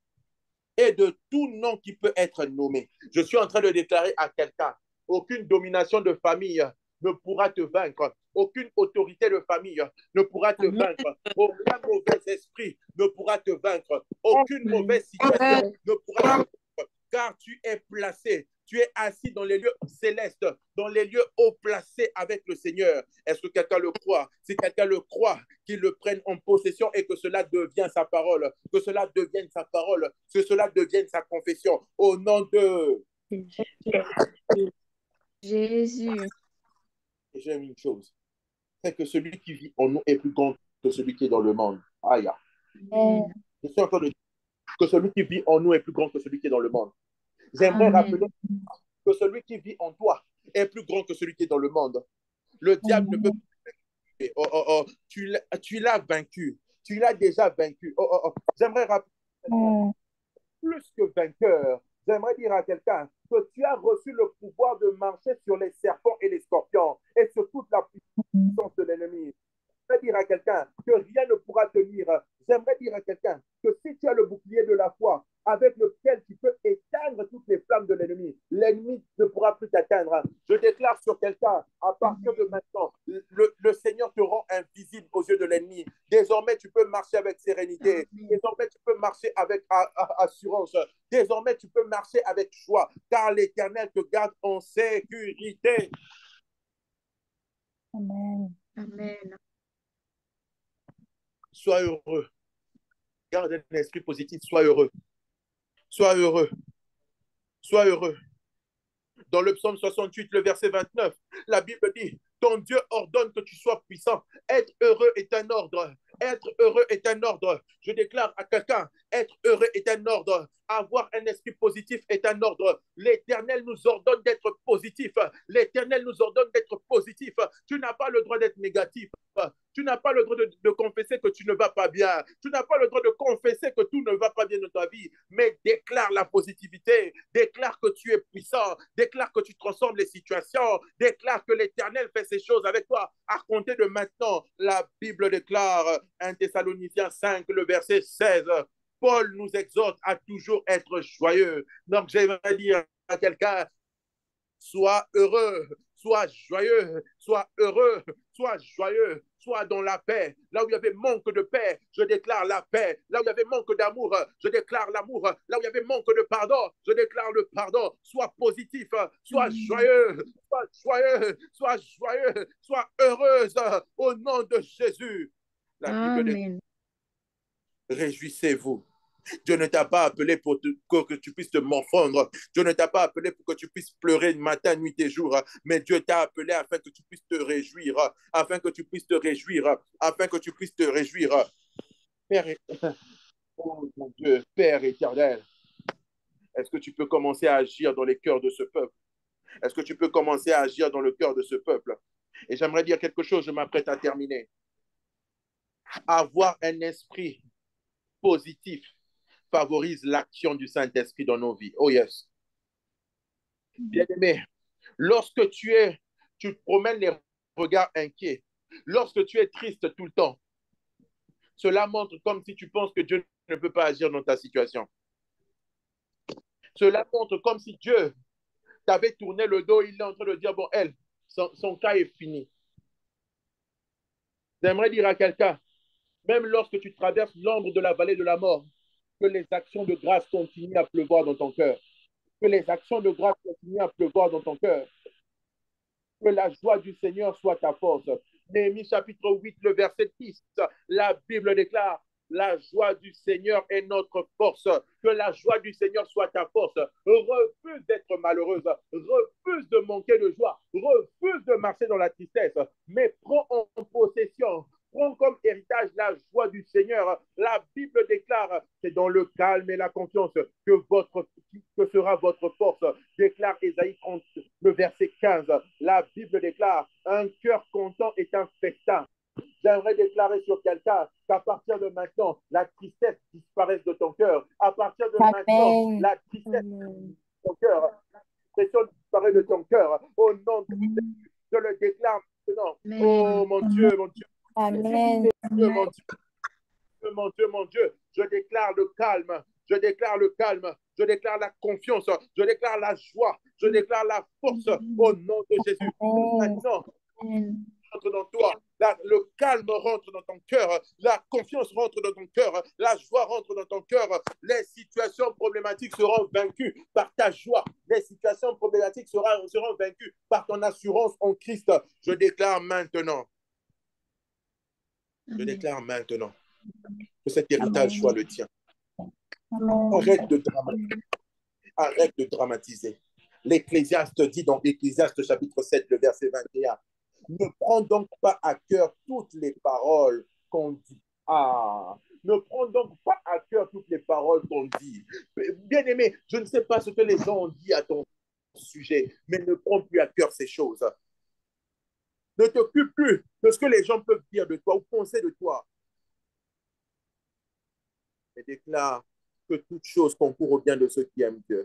[SPEAKER 1] et de tout nom qui peut être nommé. Je suis en train de déclarer à quelqu'un, aucune domination de famille ne pourra te vaincre. Aucune autorité de famille ne pourra te vaincre. Aucun mauvais esprit ne pourra te vaincre. Aucune mauvaise situation ne pourra te vaincre. Car tu es placé, tu es assis dans les lieux célestes, dans les lieux haut placés avec le Seigneur. Est-ce que quelqu'un le croit? Si quelqu'un le croit, qu'il le prenne en possession et que cela devienne sa parole, que cela devienne sa parole, que cela devienne sa confession. Au nom de
[SPEAKER 2] Jésus.
[SPEAKER 1] J'aime une chose, c'est que celui qui vit en nous est plus grand que celui qui est dans le monde. Aïe. Je suis en train de dire que celui qui vit en nous est plus grand que celui qui est dans le monde. J'aimerais rappeler que celui qui vit en toi est plus grand que celui qui est dans le monde. Le diable ne peut pas. Tu l'as vaincu. Tu l'as déjà vaincu. J'aimerais rappeler plus que vainqueur. J'aimerais dire à quelqu'un que tu as reçu le pouvoir de marcher sur les serpents et les scorpions et sur toute la puissance de l'ennemi. J'aimerais dire à quelqu'un que rien ne pourra tenir. J'aimerais dire à quelqu'un que si tu as le bouclier de la foi avec lequel tu peux éteindre toutes les flammes de l'ennemi ne pourra plus t'atteindre. Je déclare sur quelqu'un, à partir de maintenant, le Seigneur te rend invisible aux yeux de l'ennemi. Désormais, tu peux marcher avec sérénité. Désormais, tu peux marcher avec assurance. Désormais, tu peux marcher avec joie, car l'Éternel te garde en sécurité.
[SPEAKER 4] Amen.
[SPEAKER 2] Amen.
[SPEAKER 1] Sois heureux. Garde un esprit positif. Sois heureux. Sois heureux. Sois heureux. Dans le psaume 68, le verset 29, la Bible dit Ton Dieu ordonne que tu sois puissant. Être heureux est un ordre. Être heureux est un ordre. Je déclare à quelqu'un, être heureux est un ordre. Avoir un esprit positif est un ordre. L'Éternel nous ordonne d'être positif. L'Éternel nous ordonne d'être positif. Tu n'as pas le droit d'être négatif. Tu n'as pas le droit de confesser que tu ne vas pas bien. Tu n'as pas le droit de confesser que tout ne va pas bien dans ta vie. Mais déclare la positivité. Déclare que tu es puissant. Déclare que tu transformes les situations. Déclare que l'Éternel fait ces choses avec toi. À compter de maintenant, la Bible déclare, 1 Thessaloniciens 5, le verset 16. Paul nous exhorte à toujours être joyeux. Donc, j'aimerais dire à quelqu'un, sois heureux, sois joyeux, sois heureux, sois joyeux, sois dans la paix. Là où il y avait manque de paix, je déclare la paix. Là où il y avait manque d'amour, je déclare l'amour. Là où il y avait manque de pardon, je déclare le pardon. Sois positif, sois joyeux, sois joyeux, sois joyeux, sois heureuse au nom de Jésus. La Bible dit,
[SPEAKER 2] Amen.
[SPEAKER 1] réjouissez-vous. Dieu ne t'a pas appelé pour que tu puisses te morfondre. Dieu ne t'a pas appelé pour que tu puisses pleurer matin, nuit et jour. Mais Dieu t'a appelé afin que tu puisses te réjouir. Afin que tu puisses te réjouir. Afin que tu puisses te réjouir. Père, oh mon Dieu, Père éternel, est-ce que tu peux commencer à agir dans les cœurs de ce peuple? Est-ce que tu peux commencer à agir dans le cœur de ce peuple? Et j'aimerais dire quelque chose, je m'apprête à terminer. Avoir un esprit positif favorise l'action du Saint-Esprit dans nos vies. Oh yes. Bien-aimé, lorsque tu te promènes les regards inquiets, lorsque tu es triste tout le temps, cela montre comme si tu penses que Dieu ne peut pas agir dans ta situation. Cela montre comme si Dieu t'avait tourné le dos, il est en train de dire, bon, son cas est fini. J'aimerais dire à quelqu'un, même lorsque tu traverses l'ombre de la vallée de la mort, que les actions de grâce continuent à pleuvoir dans ton cœur. Que les actions de grâce continuent à pleuvoir dans ton cœur. Que la joie du Seigneur soit ta force. Néhémie chapitre 8, le verset 10, la Bible déclare, la joie du Seigneur est notre force. Que la joie du Seigneur soit ta force. Refuse d'être malheureuse. Refuse de manquer de joie. Refuse de marcher dans la tristesse. Mais prends en possession. Prends comme héritage la joie du Seigneur. La Bible déclare, c'est dans le calme et la confiance que sera votre force. Déclare Ésaïe 30, le verset 15. La Bible déclare, un cœur content est un festin. J'aimerais déclarer sur quelqu'un qu'à partir de maintenant, la tristesse disparaisse de ton cœur. À partir de maintenant, la tristesse de ton cœur, la dépression disparaît de ton cœur. Au nom de Jésus, je le déclare maintenant. Oh mon Dieu, mon Dieu.
[SPEAKER 4] Amen.
[SPEAKER 1] Mon Dieu, mon Dieu, mon Dieu, je déclare le calme, je déclare le calme, je déclare la confiance, je déclare la joie, je déclare la force au nom de Jésus. Maintenant, rentre dans toi, le calme rentre dans ton cœur, la confiance rentre dans ton cœur, la joie rentre dans ton cœur, les situations problématiques seront vaincues par ta joie, les situations problématiques seront vaincues par ton assurance en Christ. Je déclare maintenant. Je déclare maintenant que cet héritage soit le tien. Arrête de dramatiser. L'Ecclésiaste dit dans l'Ecclésiaste chapitre 7, le verset 21, ne prends donc pas à cœur toutes les paroles qu'on dit. Ne prends donc pas à cœur toutes les paroles qu'on dit. Bien-aimé, je ne sais pas ce que les gens ont dit à ton sujet, mais ne prends plus à cœur ces choses. Ne t'occupe plus de ce que les gens peuvent dire de toi ou penser de toi. Et déclare que toute chose concourt au bien de ceux qui aiment Dieu.